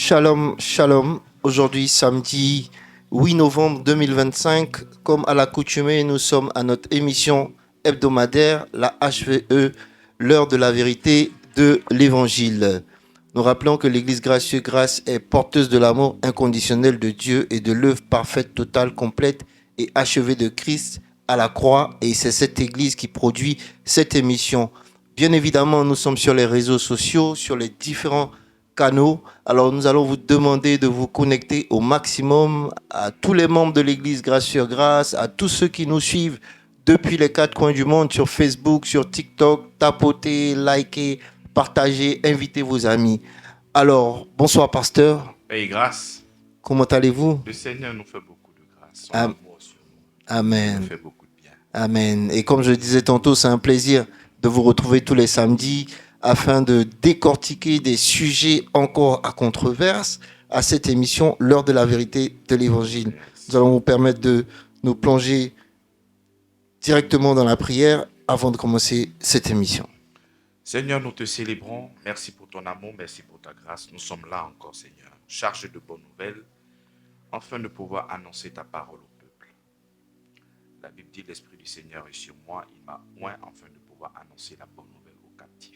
Shalom, shalom. Aujourd'hui, samedi 8 novembre 2025, comme à l'accoutumée, nous sommes à notre émission hebdomadaire, la HVE, l'heure de la vérité de l'Évangile. Nous rappelons que l'Église Gracieux Grâce est porteuse de l'amour inconditionnel de Dieu et de l'œuvre parfaite, totale, complète et achevée de Christ à la croix. Et c'est cette Église qui produit cette émission. Bien évidemment, nous sommes sur les réseaux sociaux, sur les différents canaux. Alors nous allons vous demander de vous connecter au maximum à tous les membres de l'Église Grâce sur Grâce, à tous ceux qui nous suivent depuis les quatre coins du monde sur Facebook, sur TikTok. Tapotez, likez, partagez, invitez vos amis. Alors, bonsoir pasteur. Et grâce, Comment allez-vous? le Seigneur nous fait beaucoup de grâce. Son Am- amour sur nous Amen. nous fait beaucoup de bien. Amen. Et comme je le disais tantôt, c'est un plaisir de vous retrouver tous les samedis afin de décortiquer des sujets encore à controverse à cette émission, l'heure de la vérité de l'Évangile. Nous allons vous permettre de nous plonger directement dans la prière avant de commencer cette émission. Seigneur, nous te célébrons. Merci pour ton amour, merci pour ta grâce. Nous sommes là encore, Seigneur, chargés de bonnes nouvelles, afin de pouvoir annoncer ta parole au peuple. La Bible dit, l'Esprit du Seigneur est sur moi, il m'a oint afin de pouvoir annoncer la bonne nouvelle aux captifs.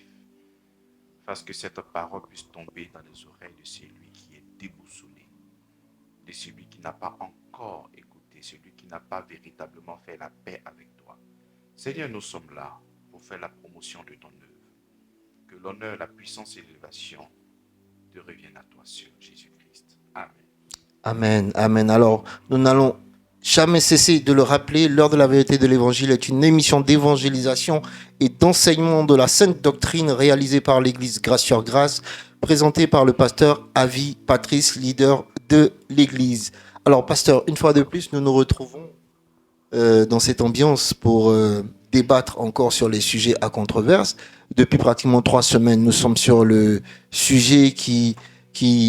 Fasse que cette parole puisse tomber dans les oreilles de celui qui est déboussolé, de celui qui n'a pas encore écouté, celui qui n'a pas véritablement fait la paix avec toi. Seigneur, nous sommes là pour faire la promotion de ton œuvre. Que l'honneur, la puissance et l'élévation te reviennent à toi, Seigneur Jésus-Christ. Amen. Amen. Amen. Alors, nous n'allons jamais cesser de le rappeler, l'heure de la vérité de l'Évangile est une émission d'évangélisation et d'enseignement de la sainte doctrine réalisée par l'Église Grâce sur Grâce, présentée par le pasteur Avi Patrice, leader de l'Église. Alors, pasteur, une fois de plus, nous nous retrouvons dans cette ambiance pour débattre encore sur les sujets à controverse. Depuis pratiquement 3 semaines, nous sommes sur le sujet qui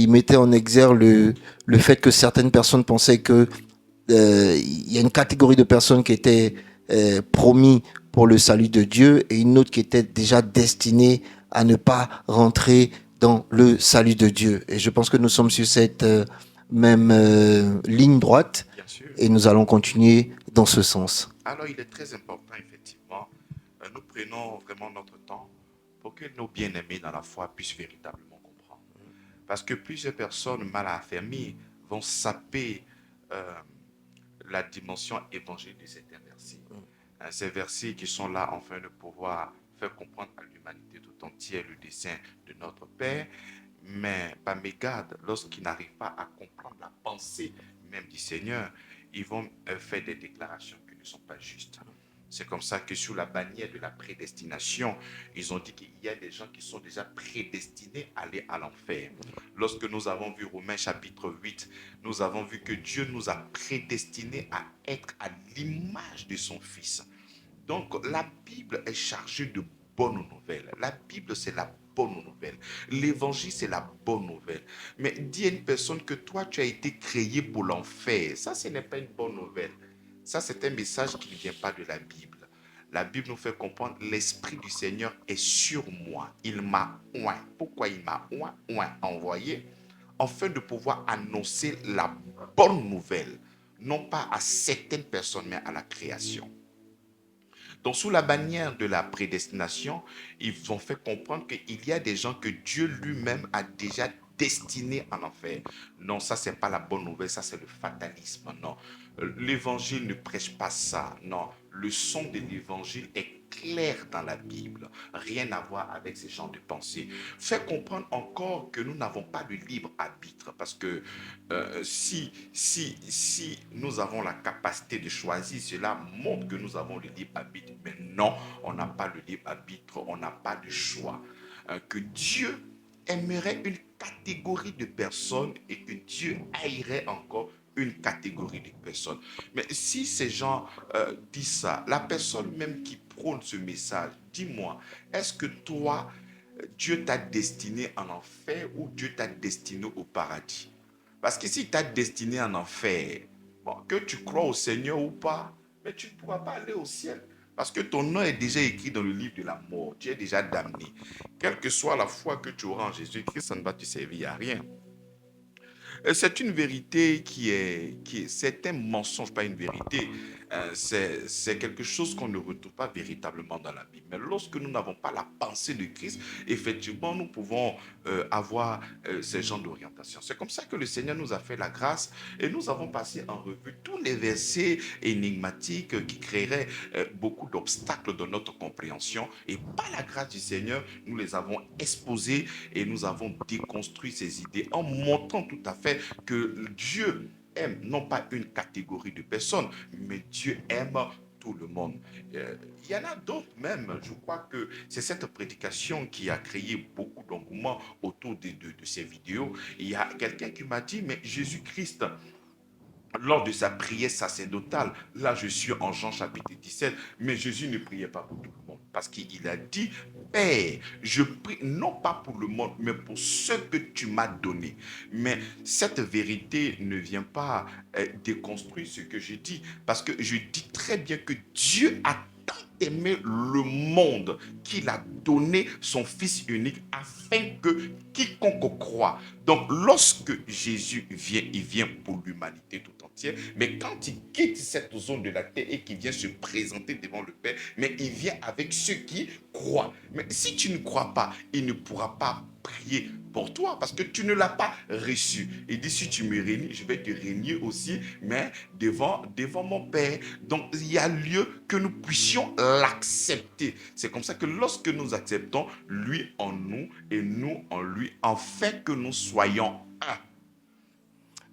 mettait en exergue le fait que certaines personnes pensaient que il y a une catégorie de personnes qui étaient promis pour le salut de Dieu et une autre qui était déjà destinée à ne pas rentrer dans le salut de Dieu. Et je pense que nous sommes sur cette même ligne droite Bien sûr. et nous allons continuer dans ce sens. Alors, il est très important, effectivement, nous prenons vraiment notre temps pour que nos bien-aimés dans la foi puissent véritablement comprendre. Parce que plusieurs personnes mal affermies vont saper la dimension évangélique de certains versets. Ces versets qui sont là afin de pouvoir faire comprendre à l'humanité tout entière le dessein de notre Père, mais par mégarde, lorsqu'ils n'arrivent pas à comprendre la pensée même du Seigneur, ils vont faire des déclarations qui ne sont pas justes. C'est comme ça que sous la bannière de la prédestination, ils ont dit qu'il y a des gens qui sont déjà prédestinés à aller à l'enfer. Lorsque nous avons vu Romains chapitre 8, nous avons vu que Dieu nous a prédestinés à être à l'image de son Fils. Donc la Bible est chargée de bonnes nouvelles. La Bible, c'est la bonne nouvelle. L'évangile, c'est la bonne nouvelle. Mais dis à une personne que toi, tu as été créé pour l'enfer. Ça, ce n'est pas une bonne nouvelle. Ça, c'est un message qui ne vient pas de la Bible. La Bible nous fait comprendre, l'Esprit du Seigneur est sur moi. Il m'a oint. Pourquoi il m'a oint, envoyé? Afin de pouvoir annoncer la bonne nouvelle. Non pas à certaines personnes, mais à la création. Donc, sous la bannière de la prédestination, ils ont fait comprendre qu'il y a des gens que Dieu lui-même a déjà destinés en enfer. Non, ça, c'est pas la bonne nouvelle, ça, c'est le fatalisme. Non, l'évangile ne prêche pas ça. Non, le son de l'évangile est clair dans la Bible. Rien à voir avec ces genres de pensée. Fait comprendre encore que nous n'avons pas de libre arbitre parce que si nous avons la capacité de choisir, cela montre que nous avons le libre arbitre. Mais non, on n'a pas le libre arbitre, on n'a pas de choix. Que Dieu aimerait une catégorie de personnes et que Dieu haïrait encore une catégorie de personnes. Mais si ces gens disent ça, la personne même qui prône ce message, dis-moi, est-ce que toi, Dieu t'a destiné en enfer ou Dieu t'a destiné au paradis? Parce que si t'a destiné en enfer, bon, que tu crois au Seigneur ou pas, mais tu ne pourras pas aller au ciel. Parce que ton nom est déjà écrit dans le livre de la mort. Tu es déjà damné. Quelle que soit la foi que tu auras en Jésus-Christ, ça ne va te servir à rien. C'est une vérité c'est un mensonge, pas une vérité. C'est quelque chose qu'on ne retrouve pas véritablement dans la Bible. Mais lorsque nous n'avons pas la pensée de Christ, effectivement, nous pouvons avoir ces genres d'orientation. C'est comme ça que le Seigneur nous a fait la grâce et nous avons passé en revue tous les versets énigmatiques qui créeraient beaucoup d'obstacles dans notre compréhension. Et par la grâce du Seigneur, nous les avons exposés et nous avons déconstruit ces idées en montrant tout à fait que Dieu aime non pas une catégorie de personnes, mais Dieu aime tout le monde. Il y en a d'autres même, je crois que c'est cette prédication qui a créé beaucoup d'engouement autour de ces vidéos. Il y a quelqu'un qui m'a dit, mais Jésus-Christ, lors de sa prière sacerdotale, là je suis en Jean chapitre 17, mais Jésus ne priait pas pour tout le monde, parce qu'il a dit, Père, je prie non pas pour le monde, mais pour ceux que tu m'as donné. Mais cette vérité ne vient pas déconstruire ce que je dis, parce que je dis très bien que Dieu a tant aimé le monde qu'il a donné son Fils unique afin que quiconque croit. Donc lorsque Jésus vient, il vient pour l'humanité tout entière, mais quand il quitte cette zone de la terre et qu'il vient se présenter devant le Père, mais il vient avec ceux qui croient. Mais si tu ne crois pas, il ne pourra pas prier pour toi parce que tu ne l'as pas reçu. Il dit, si tu me régnes, je vais te régner aussi, mais devant mon Père. Donc, il y a lieu que nous puissions l'accepter. C'est comme ça que lorsque nous acceptons, lui en nous et nous en lui, afin que nous soyons un.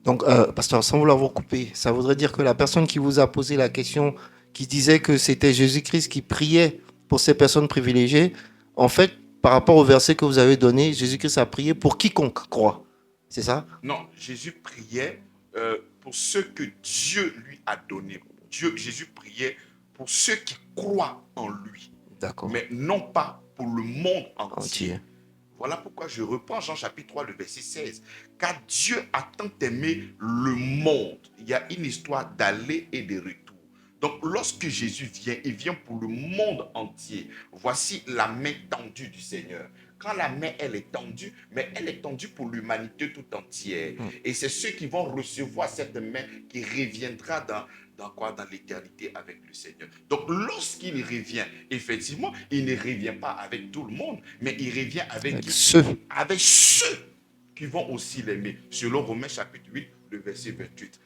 Donc, pasteur, sans vouloir vous couper, ça voudrait dire que la personne qui vous a posé la question, qui disait que c'était Jésus-Christ qui priait pour ces personnes privilégiées, en fait, par rapport au verset que vous avez donné, Jésus-Christ a prié pour quiconque croit. C'est ça? Non, Jésus priait pour ceux que Dieu lui a donnés. Jésus priait pour ceux qui croient en lui, D'accord. mais non pas pour le monde entier. Entier. Voilà pourquoi je reprends Jean chapitre 3, le verset 16. Car Dieu a tant aimé le monde. Il y a une histoire d'aller et de retour. Donc lorsque Jésus vient, il vient pour le monde entier. Voici la main tendue du Seigneur. Quand la main, elle est tendue, mais elle est tendue pour l'humanité tout entière. Et c'est ceux qui vont recevoir cette main qui reviendra dans quoi? Dans l'éternité avec le Seigneur. Donc, lorsqu'il revient, effectivement, il ne revient pas avec tout le monde, mais il revient avec Avec qui? ceux. Avec ceux qui vont aussi l'aimer. Selon Romains chapitre 8, le verset 28.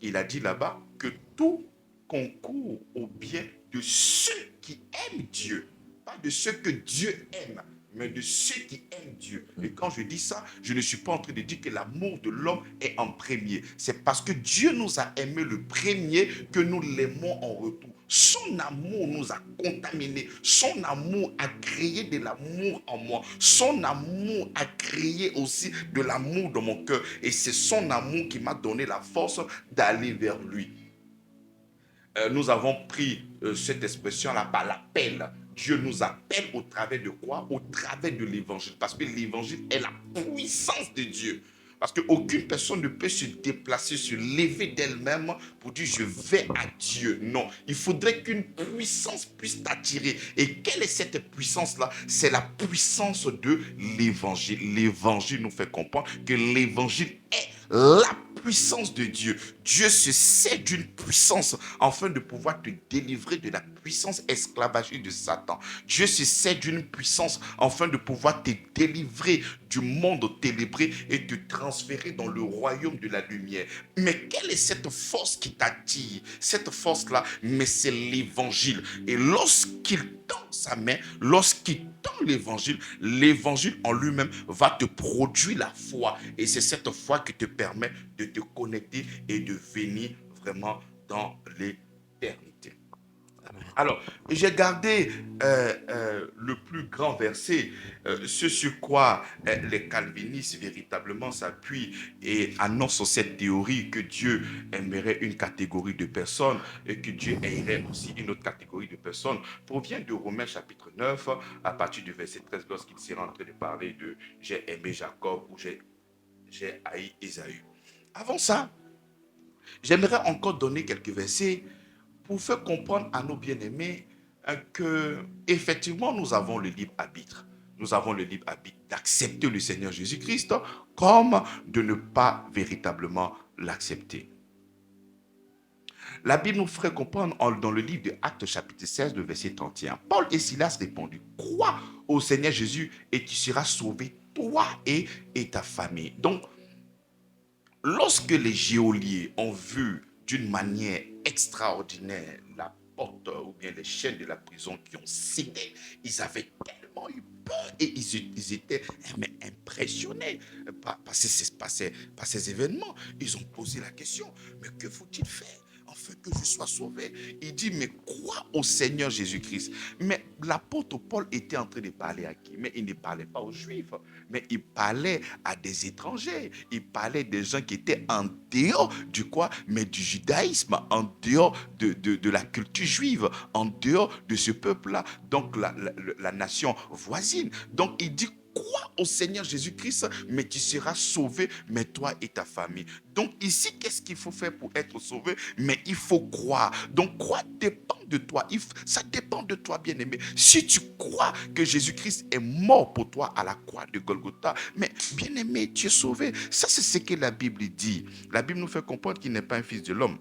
Il a dit là-bas que tout concourt au bien de ceux qui aiment Dieu, pas de ceux que Dieu aime, mais de ceux qui aiment Dieu. Et quand je dis ça, je ne suis pas en train de dire que l'amour de l'homme est en premier. C'est parce que Dieu nous a aimés le premier que nous l'aimons en retour. Son amour nous a contaminés. Son amour a créé de l'amour en moi. Son amour a créé aussi de l'amour dans mon cœur. Et c'est son amour qui m'a donné la force d'aller vers lui. Nous avons pris cette expression-là par l'appel. Dieu nous appelle au travers de quoi? Au travers de l'évangile. Parce que l'évangile est la puissance de Dieu. Parce qu'aucune personne ne peut se déplacer, se lever d'elle-même pour dire je vais à Dieu. Non, il faudrait qu'une puissance puisse t'attirer. Et quelle est cette puissance-là? C'est la puissance de l'évangile. L'évangile nous fait comprendre que l'évangile est la puissance de Dieu. Dieu se sert d'une puissance afin de pouvoir te délivrer de la puissance esclavagiste de Satan. Dieu se sert d'une puissance afin de pouvoir te délivrer du monde ténébré et te transférer dans le royaume de la lumière. Mais quelle est cette force qui t'attire? Cette force-là, mais c'est l'évangile. Et lorsqu'il tend sa main, lorsqu'il tend l'évangile, l'évangile en lui-même va te produire la foi. Et c'est cette foi qui te permet de te connecter et de venir vraiment dans l'éternité. Alors, j'ai gardé le plus grand verset, ce sur quoi les calvinistes véritablement s'appuient et annoncent cette théorie que Dieu aimerait une catégorie de personnes et que Dieu aimerait aussi une autre catégorie de personnes, provient de Romains chapitre 9, à partir du verset 13, lorsqu'il sera en train de parler de « j'ai aimé Jacob » ou « j'ai haï Ésaü ». Avant ça, j'aimerais encore donner quelques versets pour faire comprendre à nos bien-aimés que effectivement nous avons le libre arbitre. nous avons le libre arbitre d'accepter le Seigneur Jésus-Christ comme de ne pas véritablement l'accepter. La Bible nous ferait comprendre dans le livre de Actes chapitre 16, le verset 31. Paul et Silas répondirent, crois au Seigneur Jésus et tu seras sauvé, toi et ta famille. Donc, lorsque les geôliers ont vu d'une manière extraordinaire la porte ou bien les chaînes de la prison qui ont cédé, ils avaient tellement eu peur et ils étaient impressionnés par ces événements. Ils ont posé la question, mais que faut-il faire afin que je sois sauvé? Il dit, mais crois au Seigneur Jésus-Christ. Mais l'apôtre Paul était en train de parler à qui? Mais il ne parlait pas aux Juifs, mais il parlait à des étrangers. Il parlait des gens qui étaient en dehors du quoi? Mais du judaïsme, en dehors de la culture juive, en dehors de ce peuple-là, donc la nation voisine. Donc il dit, crois au Seigneur Jésus-Christ, mais tu seras sauvé, mais toi et ta famille. Donc ici, qu'est-ce qu'il faut faire pour être sauvé? Mais il faut croire. Donc croire dépend de toi. Ça dépend de toi, bien-aimé. Si tu crois que Jésus-Christ est mort pour toi à la croix de Golgotha, mais bien-aimé, tu es sauvé. Ça, c'est ce que la Bible dit. La Bible nous fait comprendre qu'il n'est pas un fils de l'homme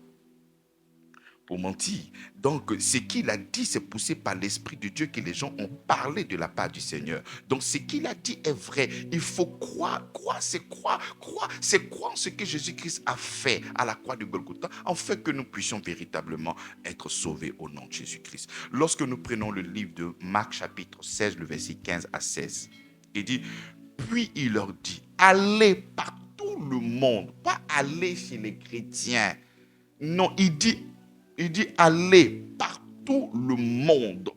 pour mentir. Donc, ce qu'il a dit, c'est poussé par l'Esprit de Dieu que les gens ont parlé de la part du Seigneur. Donc, ce qu'il a dit est vrai. Il faut croire. Croire, c'est croire. Croire, c'est croire en ce que Jésus-Christ a fait à la croix de Golgotha, en fait que nous puissions véritablement être sauvés au nom de Jésus-Christ. Lorsque nous prenons le livre de Marc chapitre 16, le verset 15 à 16, il dit, puis il leur dit, allez par tout le monde, pas aller chez les chrétiens. Non, il dit, allez partout le monde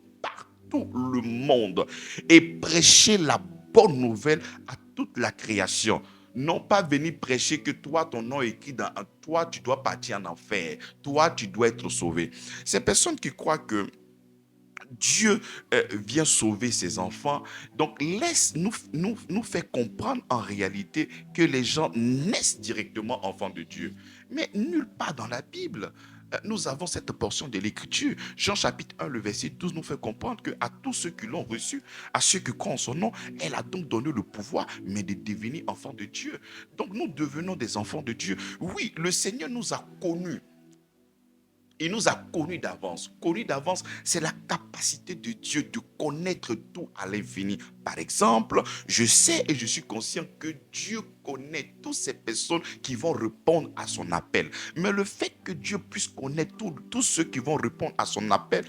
et prêchez la bonne nouvelle à toute la création. Non pas venir prêcher que toi, ton nom est écrit dans toi, tu dois partir en enfer. Toi, tu dois être sauvé. Ces personnes qui croient que Dieu vient sauver ses enfants. Donc, laisse nous fait comprendre en réalité que les gens naissent directement enfants de Dieu. Mais nulle part dans la Bible, nous avons cette portion de l'Écriture. Jean chapitre 1, le verset 12 nous fait comprendre qu'à tous ceux qui l'ont reçu, à ceux qui croient en son nom, elle a donc donné le pouvoir, mais de devenir enfants de Dieu. Donc, nous devenons des enfants de Dieu. Oui, le Seigneur nous a connus. Il nous a connus d'avance. Connus d'avance, c'est la capacité de Dieu de connaître tout à l'infini. Par exemple, je sais et je suis conscient que Dieu connaît toutes ces personnes qui vont répondre à son appel. Mais le fait que Dieu puisse connaître tous ceux qui vont répondre à son appel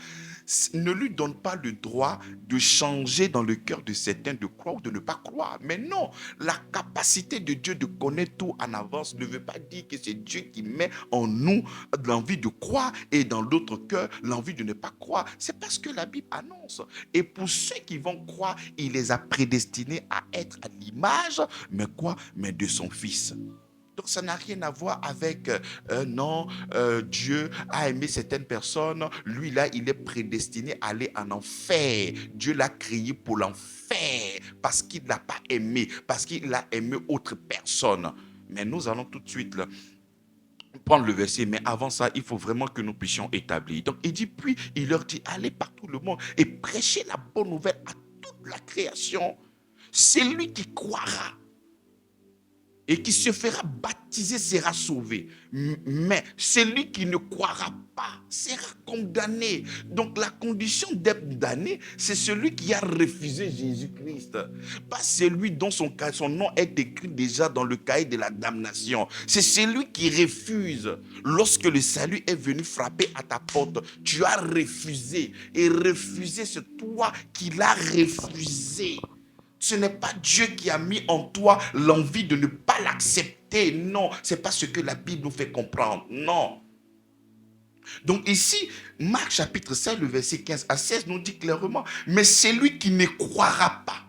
ne lui donne pas le droit de changer dans le cœur de certains de croire ou de ne pas croire. Mais non, la capacité de Dieu de connaître tout en avance ne veut pas dire que c'est Dieu qui met en nous l'envie de croire et dans l'autre cœur l'envie de ne pas croire. C'est parce que la Bible annonce. Et pour ceux qui vont croire, il les a prédestinés à être à l'image, mais quoi? Mais de son Fils. Donc ça n'a rien à voir avec Dieu a aimé certaines personnes, lui là il est prédestiné à aller en enfer. Dieu l'a créé pour l'enfer parce qu'il ne l'a pas aimé, parce qu'il a aimé autre personne. Mais nous allons tout de suite là, prendre le verset, mais avant ça, il faut vraiment que nous puissions établir. Donc il dit, puis il leur dit, allez par tout le monde et prêchez la bonne nouvelle à toute la création. C'est lui qui croira et qui se fera baptiser sera sauvé. Mais celui qui ne croira pas sera condamné. Donc la condition d'être damné, c'est celui qui a refusé Jésus-Christ. Pas celui dont son nom est écrit déjà dans le cahier de la damnation. C'est celui qui refuse. Lorsque le salut est venu frapper à ta porte, tu as refusé. Et refuser, c'est toi qui l'as refusé. Ce n'est pas Dieu qui a mis en toi l'envie de ne pas l'accepter. Non, ce n'est pas ce que la Bible nous fait comprendre. Non. Donc ici, Marc chapitre 16, le verset 15 à 16 nous dit clairement, mais celui qui ne croira pas.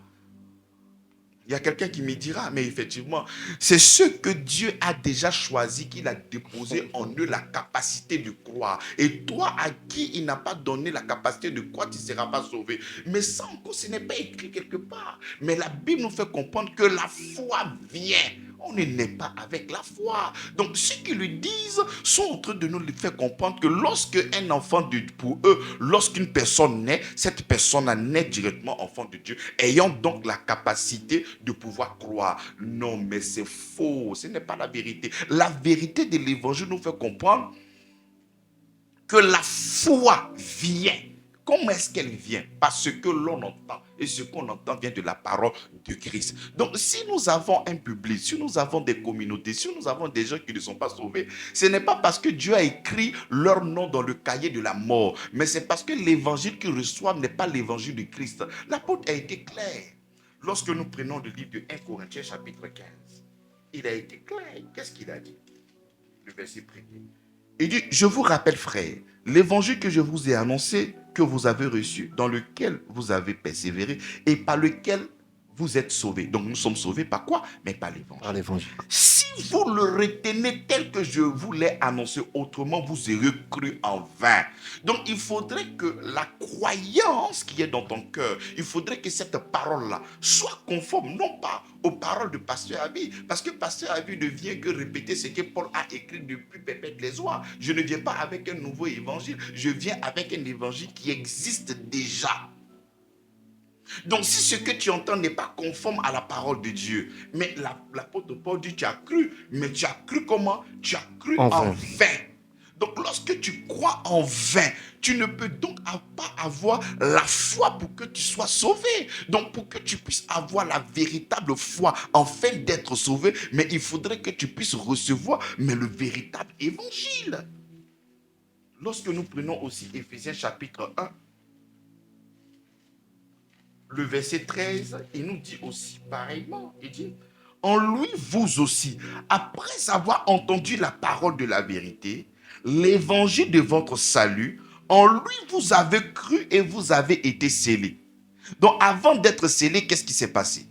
Il y a quelqu'un qui me dira, mais effectivement, c'est ce que Dieu a déjà choisi, qu'il a déposé en eux la capacité de croire. Et toi, à qui il n'a pas donné la capacité de croire, tu ne seras pas sauvé. Mais ça encore, ce n'est pas écrit quelque part. Mais la Bible nous fait comprendre que la foi vient. on ne naît pas avec la foi. Donc ceux qui le disent sont en train de nous faire comprendre que lorsque un enfant de pour eux, lorsqu'une personne naît, cette personne naît directement enfant de Dieu, ayant donc la capacité de pouvoir croire. Non, mais c'est faux, ce n'est pas la vérité. La vérité de l'évangile nous fait comprendre que la foi vient. Comment est-ce qu'elle vient? Parce que l'on entend. Et ce qu'on entend vient de la parole de Christ. Donc, si nous avons un public, si nous avons des communautés, si nous avons des gens qui ne sont pas sauvés, ce n'est pas parce que Dieu a écrit leur nom dans le cahier de la mort, mais c'est parce que l'évangile qu'ils reçoivent n'est pas l'évangile de Christ. L'apôtre a été clair. Lorsque nous prenons le livre de 1 Corinthiens chapitre 15, il a été clair. Qu'est-ce qu'il a dit? Le verset 1er. Il dit, je vous rappelle, frères, l'évangile que je vous ai annoncé, que vous avez reçu, dans lequel vous avez persévéré et par lequel vous êtes sauvés. Donc nous sommes sauvés par quoi? Mais par l'évangile. Par l'évangile. Si vous le retenez tel que je vous l'ai annoncé, autrement vous aurez cru en vain. Donc il faudrait que la croyance qui est dans ton cœur, il faudrait que cette parole-là soit conforme, non pas aux paroles de Pasteur Abi, parce que Pasteur Abi ne vient que répéter ce que Paul a écrit depuis Pépette les oies. Je ne viens pas avec un nouveau évangile, je viens avec un évangile qui existe déjà. Donc si ce que tu entends n'est pas conforme à la parole de Dieu, mais l'apôtre Paul dit, tu as cru, mais tu as cru comment? Tu as cru en vain. Donc lorsque tu crois en vain, tu ne peux donc pas avoir la foi pour que tu sois sauvé. Donc pour que tu puisses avoir la véritable foi afin d'être sauvé, mais il faudrait que tu puisses recevoir le véritable évangile. Lorsque nous prenons aussi Éphésiens chapitre 1, le verset 13, il nous dit aussi pareillement, il dit, en lui vous aussi, après avoir entendu la parole de la vérité, l'évangile de votre salut, en lui vous avez cru et vous avez été scellés. Donc avant d'être scellés, qu'est-ce qui s'est passé?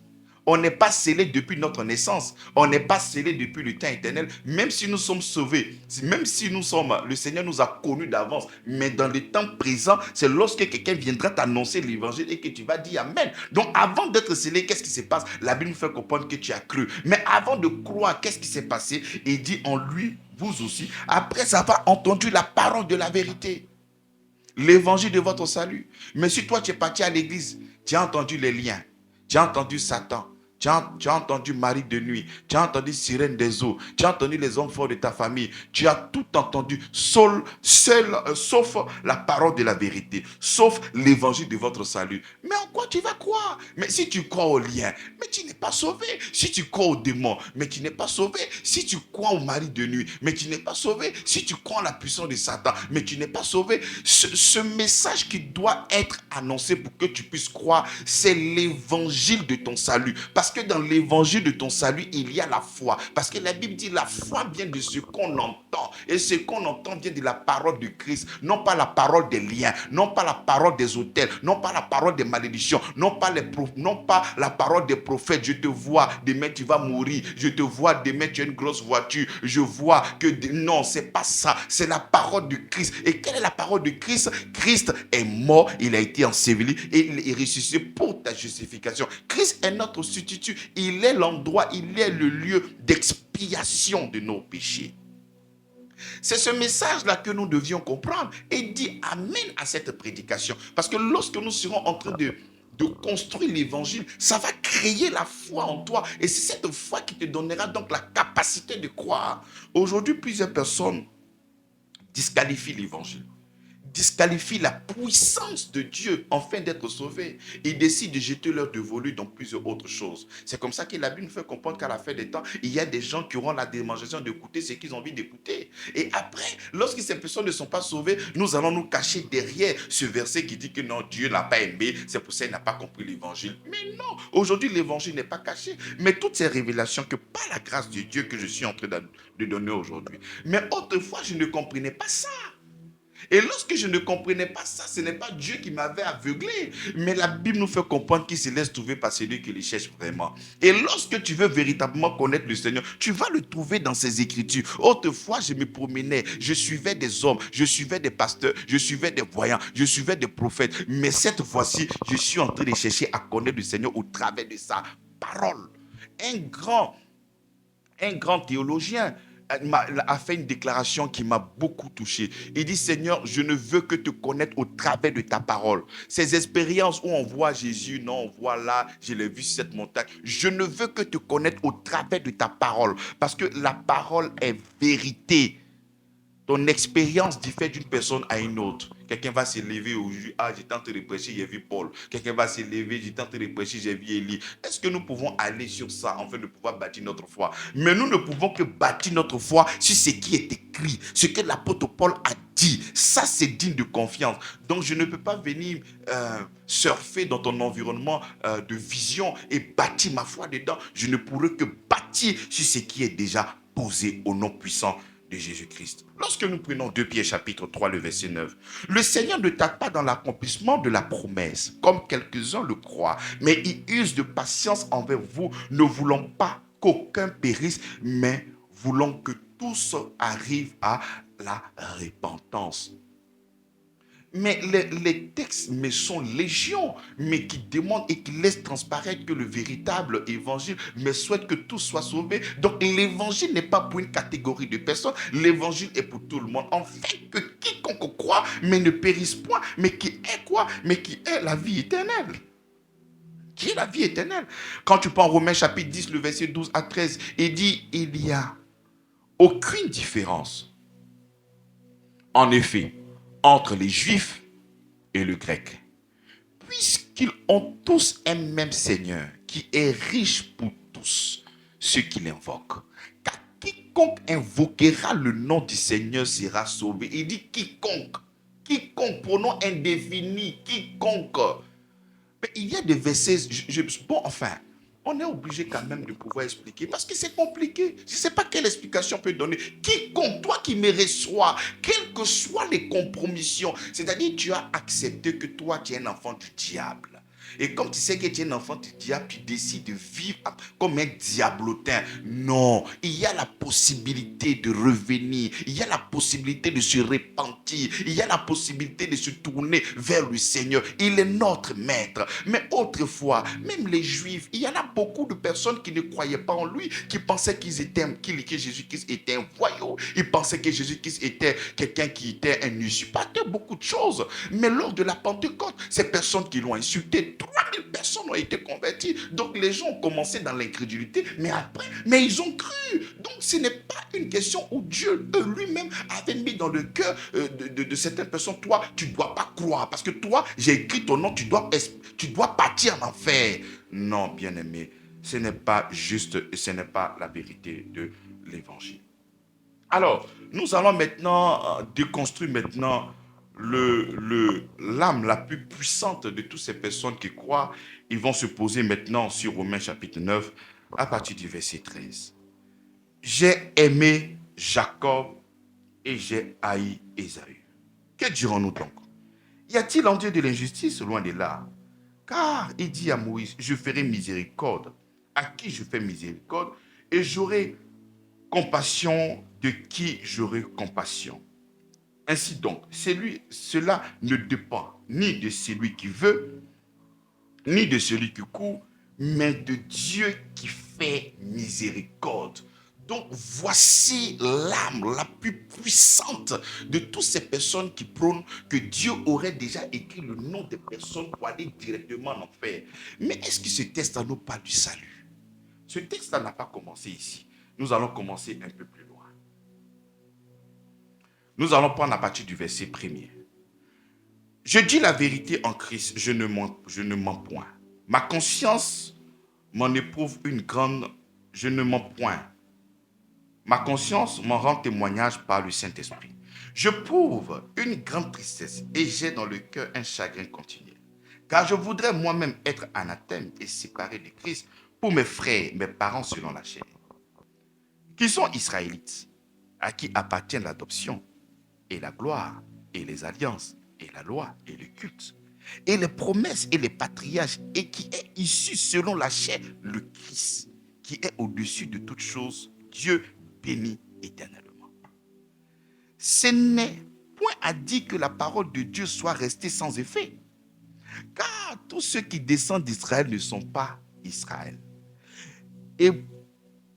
On n'est pas scellé depuis notre naissance. On n'est pas scellé depuis le temps éternel. Même si nous sommes sauvés, même si le Seigneur nous a connus d'avance. Mais dans le temps présent, c'est lorsque quelqu'un viendra t'annoncer l'évangile et que tu vas dire Amen. Donc avant d'être scellé, qu'est-ce qui se passe? La Bible nous fait comprendre que tu as cru. Mais avant de croire, qu'est-ce qui s'est passé? Il dit en lui, vous aussi, après avoir entendu la parole de la vérité, l'évangile de votre salut. Mais si toi tu es parti à l'église, tu as entendu les liens, tu as entendu Satan, tu as entendu Marie de nuit, tu as entendu sirène des eaux, tu as entendu les hommes forts de ta famille, tu as tout entendu, sauf la parole de la vérité, sauf l'évangile de votre salut. Mais en quoi tu vas croire? Mais si tu crois au lien, mais tu n'es pas sauvé. Si tu crois au démon, mais tu n'es pas sauvé. Si tu crois au mari de nuit, mais tu n'es pas sauvé. Si tu crois en la puissance de Satan, mais tu n'es pas sauvé. Ce message qui doit être annoncé pour que tu puisses croire, c'est l'évangile de ton salut. Parce que dans l'évangile de ton salut, il y a la foi. Parce que la Bible dit la foi vient de ce qu'on entend. Et ce qu'on entend vient de la parole de Christ. Non pas la parole des liens, non pas la parole des autels, non pas la parole des malédictions, non pas la parole des prophètes. Je te vois, demain tu vas mourir. Je te vois, demain tu as une grosse voiture. Je vois que... Non, c'est pas ça. C'est la parole de Christ. Et quelle est la parole de Christ? Christ est mort, il a été enseveli et il est ressuscité pour ta justification. Christ est notre substitut. Il est l'endroit, il est le lieu d'expiation de nos péchés. C'est ce message-là que nous devions comprendre et dire Amen à cette prédication. Parce que lorsque nous serons en train de construire l'évangile, ça va créer la foi en toi. Et c'est cette foi qui te donnera donc la capacité de croire. Aujourd'hui, plusieurs personnes disqualifient l'évangile, disqualifient la puissance de Dieu afin d'être sauvés. Ils décident de jeter leur dévolu dans plusieurs autres choses. C'est comme ça que la Bible nous fait comprendre qu'à la fin des temps, il y a des gens qui auront la démangeaison d'écouter ce qu'ils ont envie d'écouter. Et après, lorsque ces personnes ne sont pas sauvées, nous allons nous cacher derrière ce verset qui dit que non, Dieu n'a pas aimé, c'est pour ça qu'il n'a pas compris l'évangile. Mais non, aujourd'hui l'évangile n'est pas caché. Mais toutes ces révélations que par la grâce de Dieu que je suis en train de donner aujourd'hui. Mais autrefois, je ne comprenais pas ça. Et lorsque je ne comprenais pas ça, ce n'est pas Dieu qui m'avait aveuglé. Mais la Bible nous fait comprendre qu'il se laisse trouver par celui qui le cherche vraiment. Et lorsque tu veux véritablement connaître le Seigneur, tu vas le trouver dans ses Écritures. Autrefois, je me promenais, je suivais des hommes, je suivais des pasteurs, je suivais des voyants, je suivais des prophètes. Mais cette fois-ci, je suis en train de chercher à connaître le Seigneur au travers de sa parole. Un grand un grand théologien a fait une déclaration qui m'a beaucoup touché. Il dit, Seigneur, je ne veux que te connaître au travers de ta parole. Ces expériences où on voit Jésus, non, on voit là, je l'ai vu sur cette montagne. Je ne veux que te connaître au travers de ta parole. Parce que la parole est vérité. Ton expérience diffère d'une personne à une autre. Quelqu'un va se lever aujourd'hui, ah, j'étais en train de prêcher, j'ai vu Paul. Quelqu'un va se lever, j'étais en train de prêcher, j'ai vu Élie. Est-ce que nous pouvons aller sur ça afin de pouvoir bâtir notre foi? Mais nous ne pouvons que bâtir notre foi sur ce qui est écrit, ce que l'apôtre Paul a dit. Ça, c'est digne de confiance. Donc, je ne peux pas venir surfer dans ton environnement de vision et bâtir ma foi dedans. Je ne pourrai que bâtir sur ce qui est déjà posé au nom puissant de Jésus-Christ. Lorsque nous prenons 2 Pierre chapitre 3, le verset 9, le Seigneur ne tarde pas dans l'accomplissement de la promesse, comme quelques-uns le croient, mais il use de patience envers vous, ne voulant pas qu'aucun périsse, mais voulant que tous arrivent à la repentance. Mais les textes mais sont légion, mais qui demandent et qui laissent transparaître que le véritable évangile mais souhaite que tous soient sauvés. Donc l'évangile n'est pas pour une catégorie de personnes, l'évangile est pour tout le monde. En fait, que quiconque croit, mais ne périsse point, mais qui est quoi? Mais qui est la vie éternelle. Qui est la vie éternelle? Quand tu prends Romains chapitre 10, le verset 12 à 13, il dit, il n'y a aucune différence. En effet, entre les Juifs et le Grec, puisqu'ils ont tous un même Seigneur, qui est riche pour tous ceux qui l'invoquent. Car quiconque invoquera le nom du Seigneur sera sauvé. Il dit quiconque, pronom indéfini, quiconque. Mais il y a des versets, on est obligé quand même de pouvoir expliquer parce que c'est compliqué. Je ne sais pas quelle explication peut donner. Quiconque, toi qui me reçois, quelles que soient les compromissions, c'est-à-dire tu as accepté que toi tu es un enfant du diable. Et comme tu sais que tu es un enfant du diable, tu décides de vivre comme un diablotin. Non, il y a la possibilité de revenir. Il y a la possibilité de se repentir. Il y a la possibilité de se tourner vers le Seigneur. Il est notre maître. Mais autrefois, même les Juifs, il y en a beaucoup de personnes qui ne croyaient pas en lui, qui pensaient que Jésus-Christ était un voyou. Ils pensaient que Jésus-Christ était quelqu'un qui était un usurpateur, beaucoup de choses. Mais lors de la Pentecôte, ces personnes qui l'ont insulté, 3000 personnes ont été converties. Donc les gens ont commencé dans l'incrédulité, mais ils ont cru. Donc ce n'est pas une question où Dieu lui-même avait mis dans le cœur de certaines personnes, toi, tu ne dois pas croire. Parce que toi, j'ai écrit ton nom, tu dois partir en enfer. Non, bien-aimé, ce n'est pas juste, ce n'est pas la vérité de l'évangile. Alors, nous allons maintenant déconstruire maintenant l'âme la plus puissante de toutes ces personnes qui croient. Ils vont se poser maintenant sur Romains chapitre 9 à partir du verset 13. J'ai aimé Jacob et j'ai haï Ésaü. Que dirons-nous donc? Y a-t-il en Dieu de l'injustice? Loin de là. Car il dit à Moïse, je ferai miséricorde. À qui je fais miséricorde? Et j'aurai compassion de qui j'aurai compassion. Ainsi donc, cela ne dépend ni de celui qui veut, ni de celui qui court, mais de Dieu qui fait miséricorde. Donc voici l'âme la plus puissante de toutes ces personnes qui prônent que Dieu aurait déjà écrit le nom des personnes pour aller directement en enfer. Mais est-ce que ce texte nous parle du salut? Ce texte n'a pas commencé ici. Nous allons commencer un peu plus loin. Nous allons prendre à partir du verset 1er. Je dis la vérité en Christ, je ne mens point. Ma conscience m'en éprouve une grande, je ne mens point. Ma conscience m'en rend témoignage par le Saint-Esprit. Je prouve une grande tristesse et j'ai dans le cœur un chagrin continuel. Car je voudrais moi-même être anathème et séparé de Christ pour mes frères, mes parents selon la chair, qui sont israélites, à qui appartient l'adoption et la gloire et les alliances et la loi et le culte et les promesses et les patriarches et qui est issu selon la chair, le Christ, qui est au-dessus de toutes choses, Dieu béni éternellement. Ce n'est point à dire que la parole de Dieu soit restée sans effet, car tous ceux qui descendent d'Israël ne sont pas Israël. Et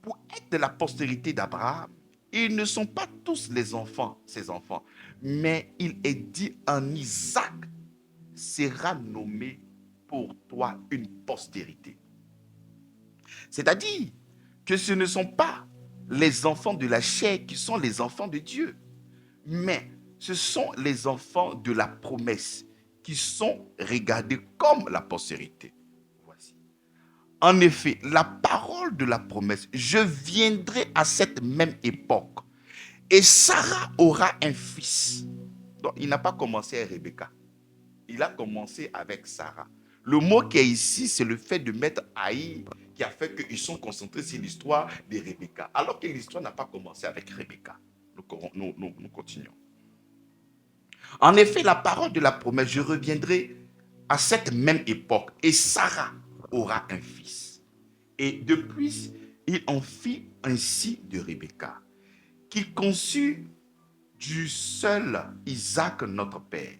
pour être de la postérité d'Abraham, ils ne sont pas tous les enfants, ses enfants, mais il est dit en Isaac sera nommé pour toi une postérité. C'est-à-dire que ce ne sont pas les enfants de la chair qui sont les enfants de Dieu, mais ce sont les enfants de la promesse qui sont regardés comme la postérité. Voici. En effet, la parole de la promesse, je viendrai à cette même époque et Sarah aura un fils. Donc, il n'a pas commencé avec Rebecca. Il a commencé avec Sarah. Le mot qui est ici, c'est le fait de mettre Haï qui a fait qu'ils sont concentrés sur l'histoire de Rebecca. Alors que l'histoire n'a pas commencé avec Rebecca. Nous continuons. En effet, la parole de la promesse, je reviendrai à cette même époque et Sarah aura un fils. Et depuis, il en fit ainsi de Rebecca, qu'il conçut du seul Isaac notre père.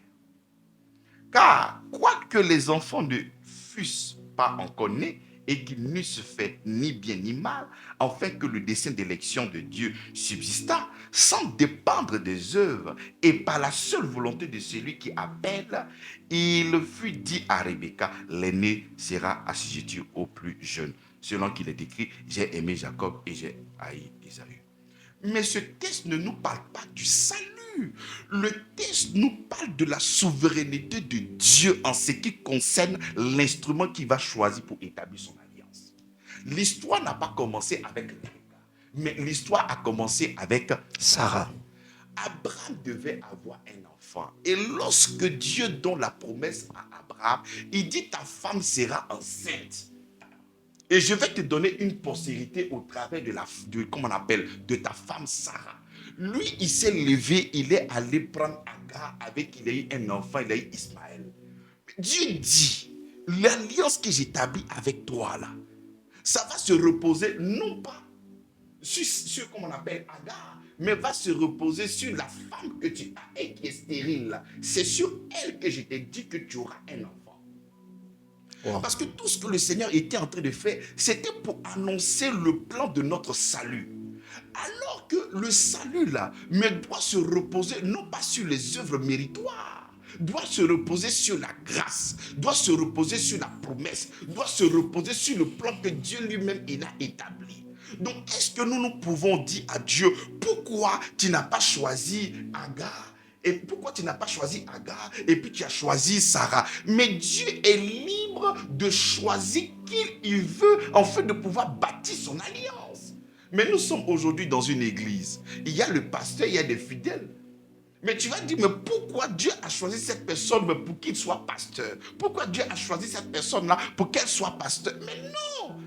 Car, quoique les enfants ne fussent pas encore nés et qu'ils n'eussent fait ni bien ni mal, afin que le dessein d'élection de Dieu subsistât, sans dépendre des œuvres et par la seule volonté de celui qui appelle, il fut dit à Rebecca, l'aîné sera assujetti au plus jeune. Selon qu'il est écrit, j'ai aimé Jacob et j'ai haï Ésaü. Mais ce texte ne nous parle pas du salut. Le texte nous parle de la souveraineté de Dieu en ce qui concerne l'instrument qu'il va choisir pour établir son alliance. L'histoire n'a pas commencé avec Rebecca, mais l'histoire a commencé avec Sarah. Abraham devait avoir un enfant. Et lorsque Dieu donne la promesse à Abraham, il dit ta femme sera enceinte. Et je vais te donner une postérité au travers de ta femme Sarah. Lui, il s'est levé, il est allé prendre Agar avec qui il a eu un enfant, il a eu Ismaël. Dieu dit, l'alliance que j'établis avec toi là, ça va se reposer non pas sur comment on appelle Agar, mais va se reposer sur la femme que tu as et qui est stérile là. C'est sur elle que je t'ai dit que tu auras un enfant. Wow. Parce que tout ce que le Seigneur était en train de faire, c'était pour annoncer le plan de notre salut. Alors que le salut là, mais doit se reposer non pas sur les œuvres méritoires, doit se reposer sur la grâce, doit se reposer sur la promesse, doit se reposer sur le plan que Dieu lui-même il a établi. Donc est-ce que nous pouvons dire à Dieu, pourquoi tu n'as pas choisi Agar? Et pourquoi tu n'as pas choisi Agar et puis tu as choisi Sarah? Mais Dieu est libre de choisir qui il veut afin de pouvoir bâtir son alliance. Mais nous sommes aujourd'hui dans une église. Il y a le pasteur, il y a des fidèles. Mais tu vas dire, mais pourquoi Dieu a choisi cette personne pour qu'il soit pasteur? Pourquoi Dieu a choisi cette personne-là pour qu'elle soit pasteur? Mais non!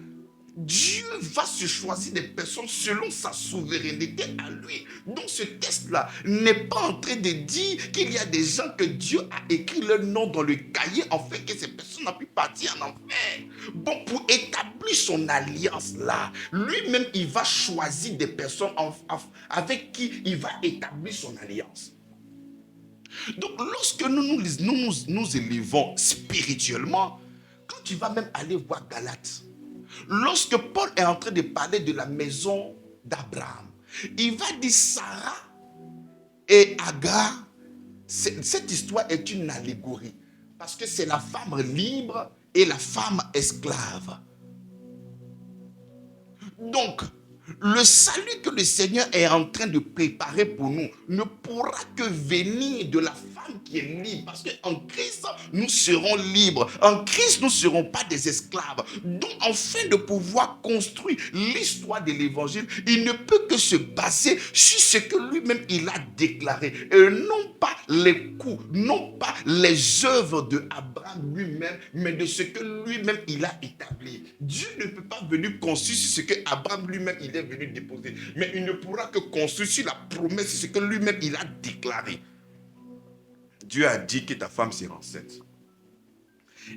Dieu va se choisir des personnes selon sa souveraineté à lui. Donc ce texte-là n'est pas en train de dire qu'il y a des gens que Dieu a écrit leur nom dans le cahier en fait que ces personnes n'ont pu partir en enfer. Bon, pour établir son alliance-là, lui-même il va choisir des personnes avec qui il va établir son alliance. Donc lorsque nous élevons spirituellement, quand tu vas même aller voir Galates, lorsque Paul est en train de parler de la maison d'Abraham, il va dire Sarah et Agar. Cette histoire est une allégorie parce que c'est la femme libre et la femme esclave. Donc, le salut que le Seigneur est en train de préparer pour nous ne pourra que venir de la femme qui est libre. Parce qu'en Christ, nous serons libres. En Christ, nous ne serons pas des esclaves. Donc, afin de pouvoir construire l'histoire de l'évangile, il ne peut que se baser sur ce que lui-même il a déclaré. Et non pas les coups, non pas les œuvres de Abraham lui-même, mais de ce que lui-même il a établi. Dieu ne peut pas venir construire sur ce que Abraham lui-même il est venu déposer, mais il ne pourra que construire sur la promesse, sur ce que lui-même il a déclaré. Dieu a dit que ta femme sera enceinte.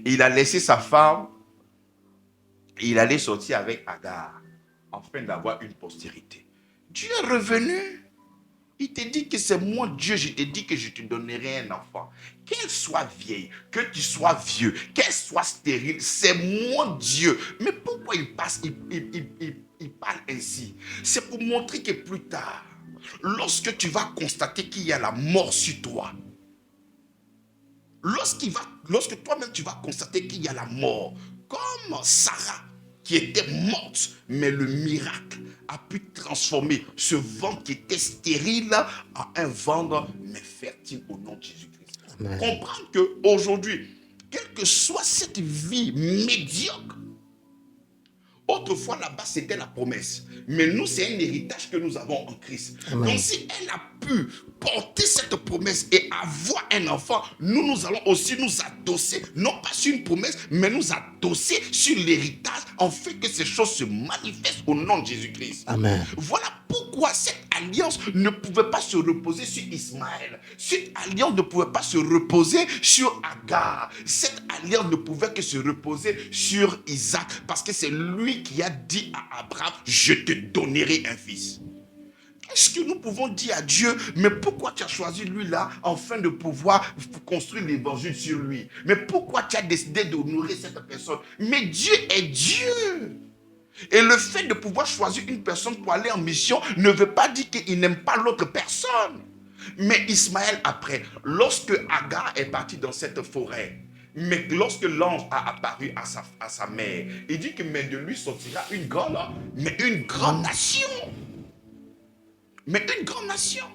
Et il a laissé sa femme et il allait sortir avec Agar afin d'avoir une postérité. Dieu est revenu. Il te dit que c'est moi Dieu, je te dis que je te donnerai un enfant. Qu'elle soit vieille, que tu sois vieux, qu'elle soit stérile, c'est moi Dieu. Mais pourquoi il parle ainsi? C'est pour montrer que plus tard, lorsque tu vas constater qu'il y a la mort sur toi, lorsque toi-même tu vas constater qu'il y a la mort, comme Sarah qui était morte, mais le miracle a pu transformer ce ventre qui était stérile en un ventre mais fertile au nom de Jésus-Christ. Amen. Comprendre qu'aujourd'hui, quelle que soit cette vie médiocre, autrefois là-bas c'était la promesse, mais nous c'est un héritage que nous avons en Christ. Amen. Donc si elle a pu porter cette promesse et avoir un enfant, nous allons aussi nous adosser, non pas sur une promesse, mais nous adosser sur l'héritage, en fait que ces choses se manifestent au nom de Jésus-Christ. Amen. Voilà pourquoi cette alliance ne pouvait pas se reposer sur Ismaël. Cette alliance ne pouvait pas se reposer sur Agar. Cette alliance ne pouvait que se reposer sur Isaac, parce que c'est lui qui a dit à Abraham, je te donnerai un fils. Qu'est-ce que nous pouvons dire à Dieu? Mais pourquoi tu as choisi lui là afin de pouvoir construire l'évangile sur lui? Mais pourquoi tu as décidé de nourrir cette personne? Mais Dieu est Dieu. Et le fait de pouvoir choisir une personne pour aller en mission ne veut pas dire qu'il n'aime pas l'autre personne. Mais Ismaël après, lorsque Agar est parti dans cette forêt, mais lorsque l'ange a apparu à sa mère, il dit que mais de lui sortira une grande nation. Mais une grande nation.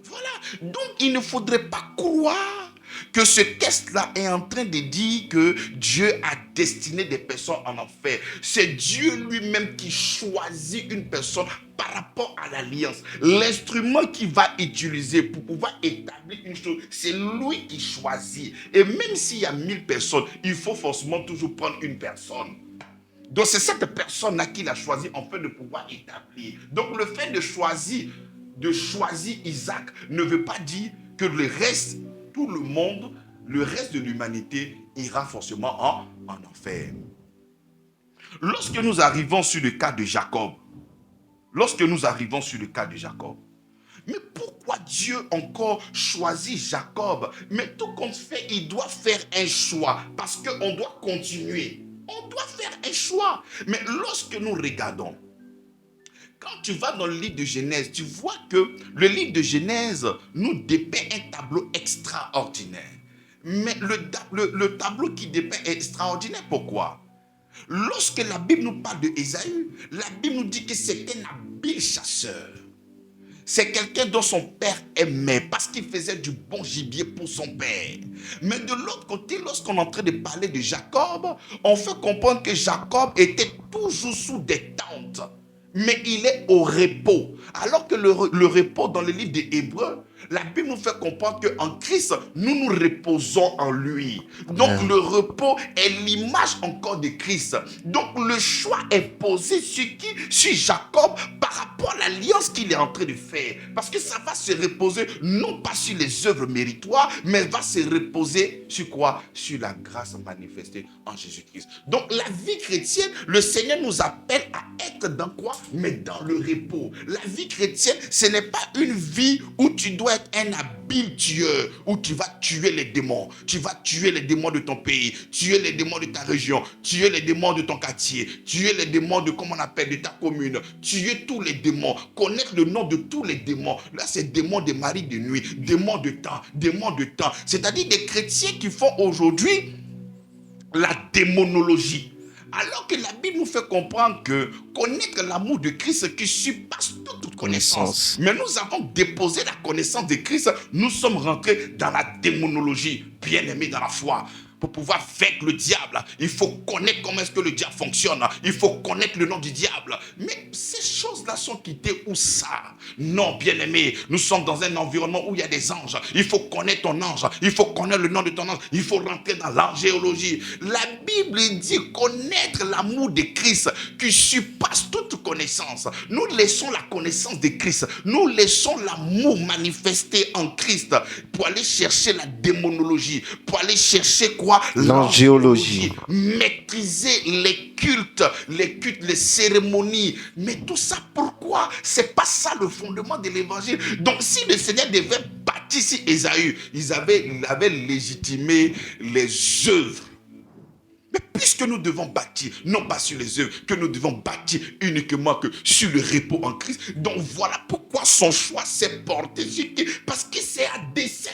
Voilà. Donc, il ne faudrait pas croire que ce texte-là est en train de dire que Dieu a destiné des personnes en enfer. C'est Dieu lui-même qui choisit une personne par rapport à l'alliance. L'instrument qu'il va utiliser pour pouvoir établir une chose, c'est lui qui choisit. Et même s'il y a 1000 personnes, il faut forcément toujours prendre une personne. Donc, c'est cette personne-là qu'il a choisi afin de pouvoir établir. Donc, le fait de choisir Isaac ne veut pas dire que le reste, tout le monde, le reste de l'humanité ira forcément en enfer. Lorsque nous arrivons sur le cas de Jacob, mais pourquoi Dieu encore choisit Jacob? Mais tout compte fait, il doit faire un choix parce qu'on doit continuer. On doit faire un choix. Mais lorsque nous regardons, quand tu vas dans le livre de Genèse, tu vois que le livre de Genèse nous dépeint un tableau extraordinaire. Mais le tableau qui dépeint est extraordinaire. Pourquoi? Lorsque la Bible nous parle de Ésaü, la Bible nous dit que c'est un habile chasseur. C'est quelqu'un dont son père aimait parce qu'il faisait du bon gibier pour son père. Mais de l'autre côté, lorsqu'on est en train de parler de Jacob, on fait comprendre que Jacob était toujours sous des tentes. Mais il est au repos. Alors que le repos dans le livre des Hébreux, la Bible nous fait comprendre qu'en Christ, nous nous reposons en lui. Donc le repos est l'image encore de Christ. Donc le choix est posé sur qui? Sur Jacob par rapport à l'alliance qu'il est en train de faire. Parce que ça va se reposer non pas sur les œuvres méritoires, mais va se reposer sur quoi? Sur la grâce manifestée en Jésus-Christ. Donc la vie chrétienne, le Seigneur nous appelle à être dans quoi? Mais dans le repos. La vie chrétienne, ce n'est pas une vie où tu dois être un habile tueur, où tu vas tuer les démons. Tu vas tuer les démons de ton pays, tuer les démons de ta région, tuer les démons de ton quartier, tuer les démons de, comment on appelle, de ta commune, tuer tous les démons, connaître le nom de tous les démons. Là, c'est démons de mari de nuit, démons de temps, démons de temps. C'est-à-dire des chrétiens qui font aujourd'hui la démonologie. Alors que la Bible nous fait comprendre que connaître l'amour de Christ qui surpasse toute connaissance. Mais nous avons déposé la connaissance de Christ, nous sommes rentrés dans la démonologie, bien aimés dans la foi. Pour pouvoir vaincre le diable, il faut connaître comment est-ce que le diable fonctionne. Il faut connaître le nom du diable. Mais ces choses-là sont quittées où ça? Non, bien-aimé, nous sommes dans un environnement où il y a des anges. Il faut connaître ton ange. Il faut connaître le nom de ton ange. Il faut rentrer dans l'angéologie. La Bible dit connaître l'amour de Christ qui surpasse toute connaissance. Nous laissons la connaissance de Christ. Nous laissons l'amour manifesté en Christ pour aller chercher la démonologie, pour aller chercher quoi? L'angéologie. Maîtriser les cultes, les cérémonies. Mais tout ça, pourquoi? C'est pas ça le fondement de l'évangile. Donc si le Seigneur devait bâtir ici Ésaü, il avait légitimé les œuvres. Mais puisque nous devons bâtir, non pas sur les œuvres, que nous devons bâtir uniquement que sur le repos en Christ, donc voilà pourquoi son choix s'est porté sur qui? Parce que c'est à dessein.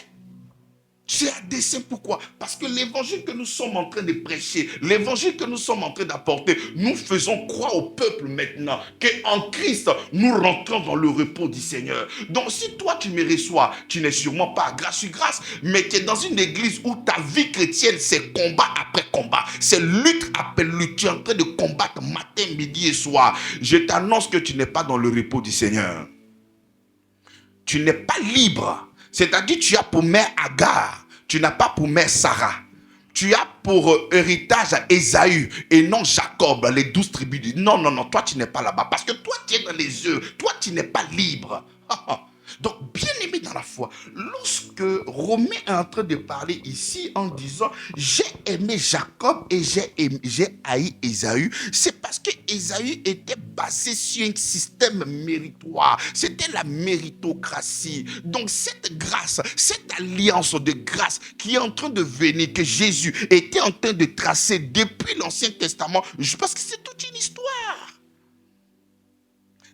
C'est à dessein, pourquoi? Parce que l'évangile que nous sommes en train de prêcher, l'évangile que nous sommes en train d'apporter, nous faisons croire au peuple maintenant qu'en Christ, nous rentrons dans le repos du Seigneur. Donc si toi tu me reçois, tu n'es sûrement pas à grâce sur grâce, mais tu es dans une église où ta vie chrétienne, c'est combat après combat, c'est lutte après lutte, tu es en train de combattre matin, midi et soir. Je t'annonce que tu n'es pas dans le repos du Seigneur. Tu n'es pas libre. C'est-à-dire, tu as pour mère Agar, tu n'as pas pour mère Sarah. Tu as pour héritage Ésaü et non Jacob, les 12 tribus. Non, non, non, toi tu n'es pas là-bas. Parce que toi tu es dans les œufs, toi tu n'es pas libre. Donc, bien aimé dans la foi, lorsque Romain est en train de parler ici en disant « J'ai aimé Jacob et j'ai haï Ésaü », c'est parce que Ésaü était basé sur un système méritoire. C'était la méritocratie. Donc, cette grâce, cette alliance de grâce qui est en train de venir, que Jésus était en train de tracer depuis l'Ancien Testament, je pense que c'est toute une histoire.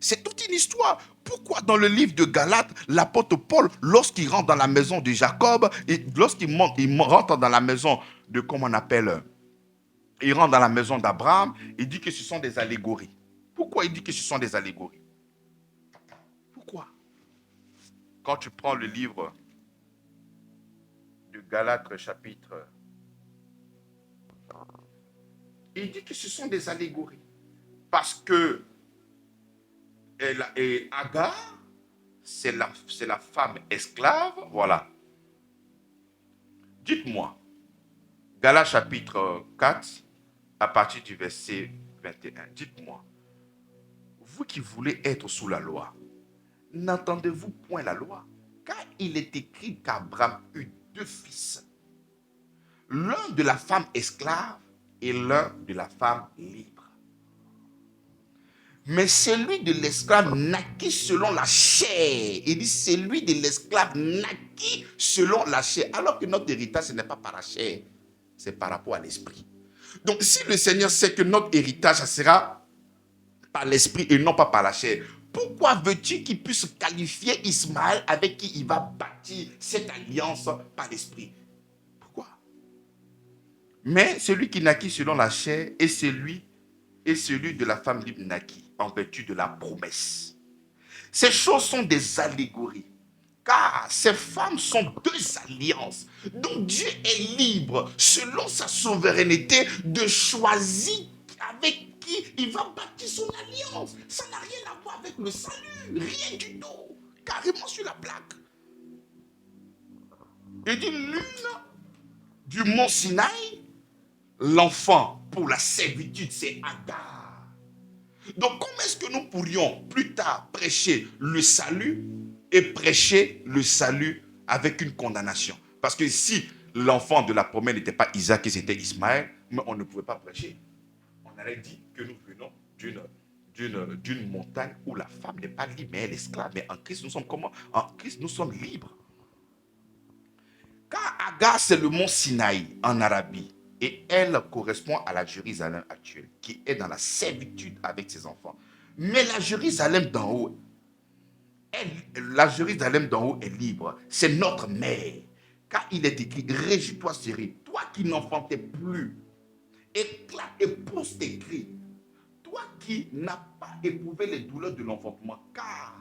C'est toute une histoire. Pourquoi dans le livre de Galates, l'apôtre Paul, lorsqu'il rentre dans la maison de Jacob, et lorsqu'il rentre dans la maison de, comment on appelle, il rentre dans la maison d'Abraham, il dit que ce sont des allégories. Pourquoi il dit que ce sont des allégories? Pourquoi? Quand tu prends le livre de Galates chapitre, il dit que ce sont des allégories. Parce que et Agar, c'est la femme esclave, voilà. Dites-moi, Galates chapitre 4, à partir du verset 21, dites-moi, vous qui voulez être sous la loi, n'entendez-vous point la loi? Car il est écrit qu'Abraham eut 2 fils, l'un de la femme esclave et l'un de la femme libre. Mais celui de l'esclave naquit selon la chair. Il dit celui de l'esclave naquit selon la chair. Alors que notre héritage, ce n'est pas par la chair, c'est par rapport à l'esprit. Donc si le Seigneur sait que notre héritage, ça sera par l'esprit et non pas par la chair, pourquoi veux-tu qu'il puisse qualifier Ismaël avec qui il va bâtir cette alliance par l'esprit? Pourquoi? Mais celui qui naquit selon la chair est celui de la femme libre naquit en vertu de la promesse. Ces choses sont des allégories, car ces femmes sont 2 alliances. Donc Dieu est libre, selon sa souveraineté, de choisir avec qui il va bâtir son alliance. Ça n'a rien à voir avec le salut, rien du tout, carrément sur la plaque. Il dit l'une du mont Sinaï, l'enfant pour la servitude, c'est Agar. Donc, comment est-ce que nous pourrions plus tard prêcher le salut et prêcher le salut avec une condamnation? Parce que si l'enfant de la promesse n'était pas Isaac et c'était Ismaël, mais on ne pouvait pas prêcher. On aurait dit que nous venons d'une montagne où la femme n'est pas libre, mais elle est esclave. Mais en Christ, nous sommes comment? En Christ, nous sommes libres. Car Agar, c'est le mont Sinaï en Arabie. Et elle correspond à la Jérusalem actuelle, qui est dans la servitude avec ses enfants. Mais la Jérusalem d'en haut, est libre. C'est notre mère. Car il est écrit, réjouis-toi, chérie, toi qui n'enfantais plus, éclate et pousse tes cris. Toi qui n'as pas éprouvé les douleurs de l'enfantement, car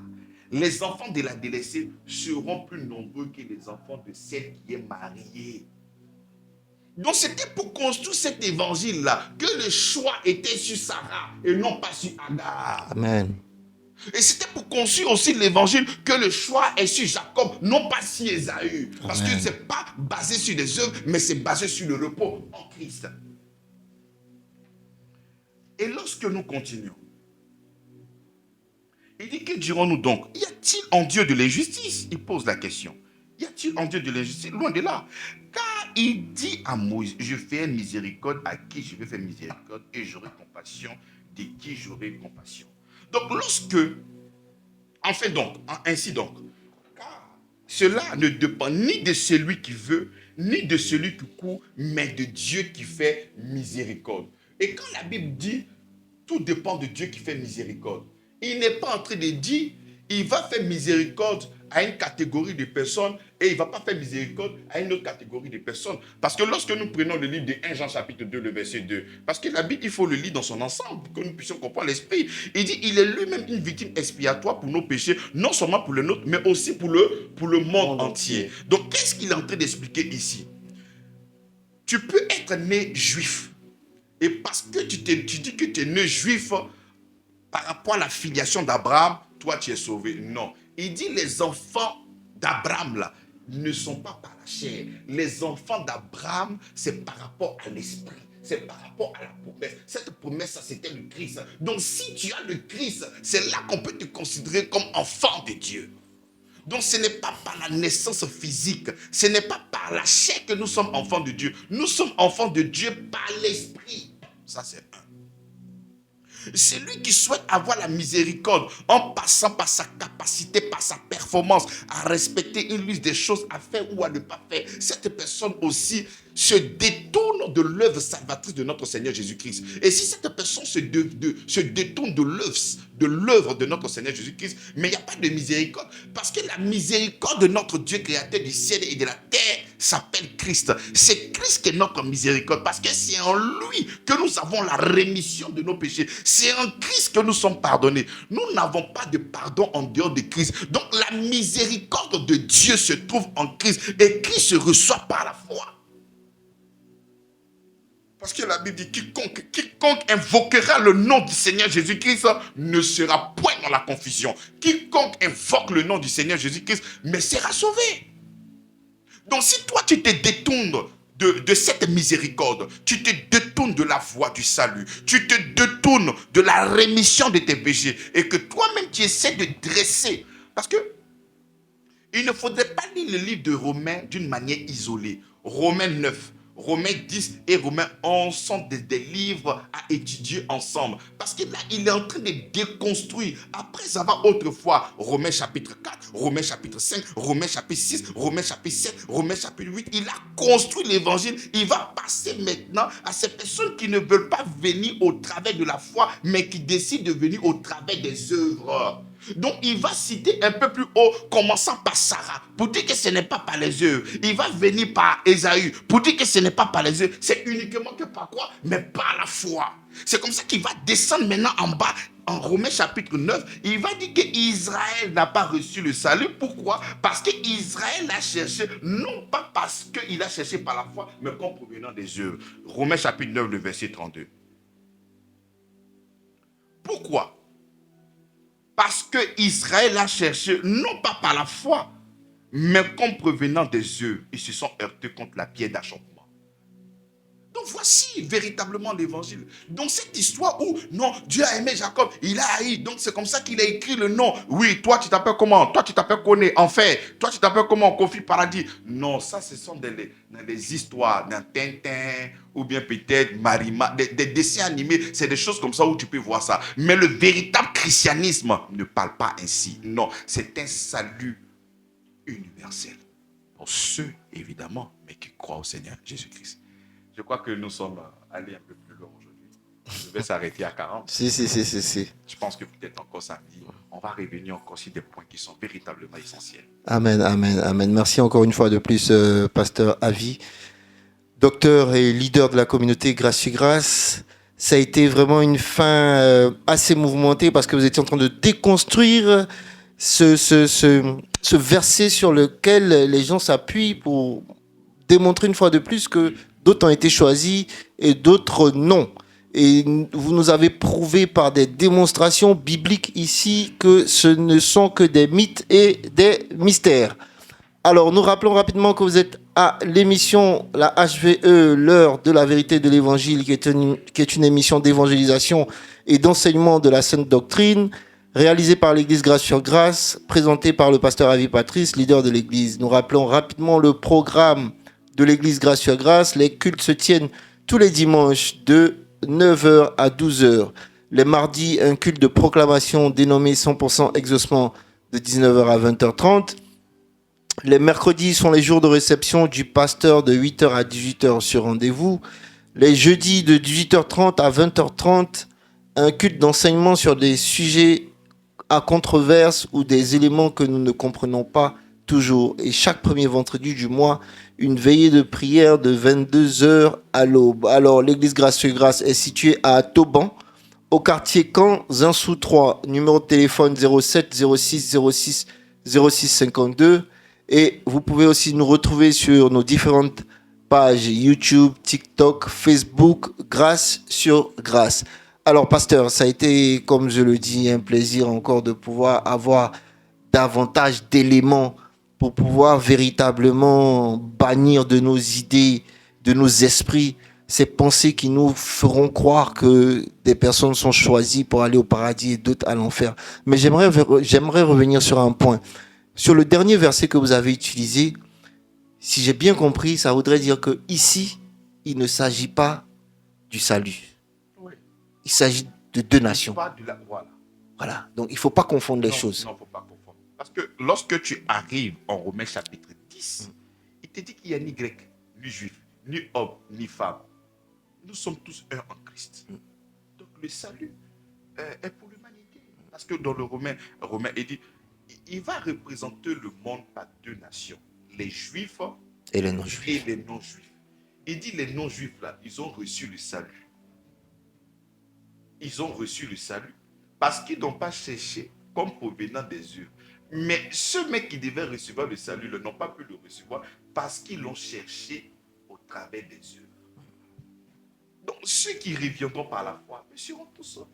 les enfants de la délaissée seront plus nombreux que les enfants de celle qui est mariée. Donc c'était pour construire cet évangile-là que le choix était sur Sarah et non pas sur Agar. Amen. Et c'était pour construire aussi l'évangile que le choix est sur Jacob, non pas sur Ésaü. Parce que ce n'est pas basé sur des œuvres, mais c'est basé sur le repos en Christ. Et lorsque nous continuons, dirons-nous donc? Y a-t-il en Dieu de l'injustice? Il pose la question. Y a-t-il en Dieu de l'injustice? Loin de là. Car il dit à Moïse, je fais miséricorde à qui je vais faire miséricorde et j'aurai compassion de qui j'aurai compassion. Donc ainsi donc, car cela ne dépend ni de celui qui veut, ni de celui qui court, mais de Dieu qui fait miséricorde. Et quand la Bible dit, tout dépend de Dieu qui fait miséricorde, il n'est pas en train de dire, il va faire miséricorde à une catégorie de personnes et il ne va pas faire miséricorde à une autre catégorie de personnes. Parce que lorsque nous prenons le livre de 1 Jean chapitre 2, le verset 2, parce que la Bible, il faut le lire dans son ensemble pour que nous puissions comprendre l'esprit. Il dit, il est lui-même une victime expiatoire pour nos péchés, non seulement pour le nôtre, mais aussi pour le monde entier. Donc, qu'est-ce qu'il est en train d'expliquer ici? Tu peux être né juif. Et parce que tu dis que tu es né juif, par rapport à la filiation d'Abraham, toi tu es sauvé. Non. Il dit les enfants d'Abraham là ne sont pas par la chair. Les enfants d'Abraham, c'est par rapport à l'esprit. C'est par rapport à la promesse. Cette promesse, ça c'était le Christ. Donc si tu as le Christ, c'est là qu'on peut te considérer comme enfant de Dieu. Donc ce n'est pas par la naissance physique, ce n'est pas par la chair que nous sommes enfants de Dieu. Nous sommes enfants de Dieu par l'esprit. Ça c'est un. Celui qui souhaite avoir la miséricorde en passant par sa capacité, par sa performance, à respecter une liste des choses à faire ou à ne pas faire, cette personne aussi se détourne de l'œuvre salvatrice de notre Seigneur Jésus-Christ. Et si cette personne se détourne de l'œuvre de notre Seigneur Jésus-Christ, mais il n'y a pas de miséricorde, parce que la miséricorde de notre Dieu créateur du ciel et de la terre s'appelle Christ. C'est Christ qui est notre miséricorde, parce que c'est en lui que nous avons la rémission de nos péchés. C'est en Christ que nous sommes pardonnés. Nous n'avons pas de pardon en dehors de Christ. Donc la miséricorde de Dieu se trouve en Christ, et Christ se reçoit par la foi. Parce que la Bible dit, quiconque invoquera le nom du Seigneur Jésus-Christ ne sera point dans la confusion. Quiconque invoque le nom du Seigneur Jésus-Christ, mais sera sauvé. Donc si toi tu te détournes de cette miséricorde, tu te détournes de la voie du salut, tu te détournes de la rémission de tes péchés, et que toi-même tu essaies de dresser, parce que il ne faudrait pas lire le livre de Romains d'une manière isolée. Romains 9, Romains 10 et Romains 11 sont des livres à étudier ensemble. Parce que là, il est en train de déconstruire. Après avoir autrefois Romains chapitre 4, Romains chapitre 5, Romains chapitre 6, Romains chapitre 7, Romains chapitre 8, il a construit l'évangile. Il va passer maintenant à ces personnes qui ne veulent pas venir au travers de la foi, mais qui décident de venir au travers des œuvres. Donc il va citer un peu plus haut, commençant par Sarah, pour dire que ce n'est pas par les œuvres. Il va venir par Ésaü, pour dire que ce n'est pas par les œuvres. C'est uniquement que par quoi? Mais par la foi. C'est comme ça qu'il va descendre maintenant en bas, en Romains chapitre 9. Il va dire qu'Israël n'a pas reçu le salut. Pourquoi? Parce qu'Israël a cherché, non pas parce qu'il a cherché par la foi, mais comme provenant des œuvres. Romains chapitre 9, le verset 32. Pourquoi? Parce que Israël a cherché, non pas par la foi, mais comme provenant des œuvres, ils se sont heurtés contre la pierre d'achoppement. Donc voici véritablement l'évangile. Donc cette histoire où, non, Dieu a aimé Jacob, il a haï, donc c'est comme ça qu'il a écrit le nom. Oui, toi tu t'appelles comment? Toi tu t'appelles Koné, Enfer. Toi tu t'appelles comment? Kofi Paradis. Non, ça ce sont des histoires d'un Tintin, ou bien peut-être Marima, des dessins animés, c'est des choses comme ça où tu peux voir ça. Mais le véritable christianisme ne parle pas ainsi. Non, c'est un salut universel. Pour ceux, évidemment, mais qui croient au Seigneur Jésus-Christ. Je crois que nous sommes allés un peu plus loin aujourd'hui. Je vais s'arrêter à 40. Si. Je pense que peut-être encore samedi, on va revenir encore sur des points qui sont véritablement essentiels. Amen. Merci encore une fois de plus, Pasteur Avi, docteur et leader de la communauté Grâce sur Grâce. Ça a été vraiment une fin assez mouvementée parce que vous étiez en train de déconstruire ce verset sur lequel les gens s'appuient pour démontrer une fois de plus que d'autres ont été choisis et d'autres non. Et vous nous avez prouvé par des démonstrations bibliques ici que ce ne sont que des mythes et des mystères. Alors, nous rappelons rapidement que vous êtes à l'émission, la HVE, l'heure de la vérité de l'évangile, qui est une émission d'évangélisation et d'enseignement de la Sainte Doctrine. réalisé par l'église Grâce sur Grâce, présenté par le pasteur Avi Patrice, leader de l'église. Nous rappelons rapidement le programme de l'église Grâce sur Grâce. Les cultes se tiennent tous les dimanches de 9h à 12h. Les mardis, un culte de proclamation dénommé 100% exaucement de 19h à 20h30. Les mercredis sont les jours de réception du pasteur de 8h à 18h sur rendez-vous. Les jeudis de 18h30 à 20h30, un culte d'enseignement sur des sujets à controverse ou des éléments que nous ne comprenons pas toujours. Et chaque premier vendredi du mois, une veillée de prière de 22h à l'aube. Alors, l'église Grâce sur Grâce est située à Tauban, au quartier Caen, Zinsou 3, numéro de téléphone 07 06 06 06 52. Et vous pouvez aussi nous retrouver sur nos différentes pages YouTube, TikTok, Facebook, Grâce sur Grâce. Alors, pasteur, ça a été, comme je le dis, un plaisir encore de pouvoir avoir davantage d'éléments pour pouvoir véritablement bannir de nos idées, de nos esprits, ces pensées qui nous feront croire que des personnes sont choisies pour aller au paradis et d'autres à l'enfer. Mais j'aimerais revenir sur un point. Sur le dernier verset que vous avez utilisé, si j'ai bien compris, ça voudrait dire que ici, il ne s'agit pas du salut. Oui. Il s'agit de deux nations. Pas de la... Voilà. Donc, il ne faut pas confondre les choses. Non, il ne faut pas confondre. Parce que lorsque tu arrives en Romains chapitre 10, il te dit qu'il n'y a ni grec, ni juif, ni homme, ni femme. Nous sommes tous un en Christ. Donc, le salut est pour l'humanité. Parce que dans le Romain, il dit, il va représenter le monde par deux nations. Les juifs et les non-juifs. Il dit les non-juifs là, ils ont reçu le salut. Ils ont reçu le salut parce qu'ils n'ont pas cherché comme provenant des yeux. Mais ceux mecs qui devaient recevoir le salut n'ont pas pu le recevoir parce qu'ils l'ont cherché au travers des yeux. Donc ceux qui reviendront par la foi seront tous sauvés.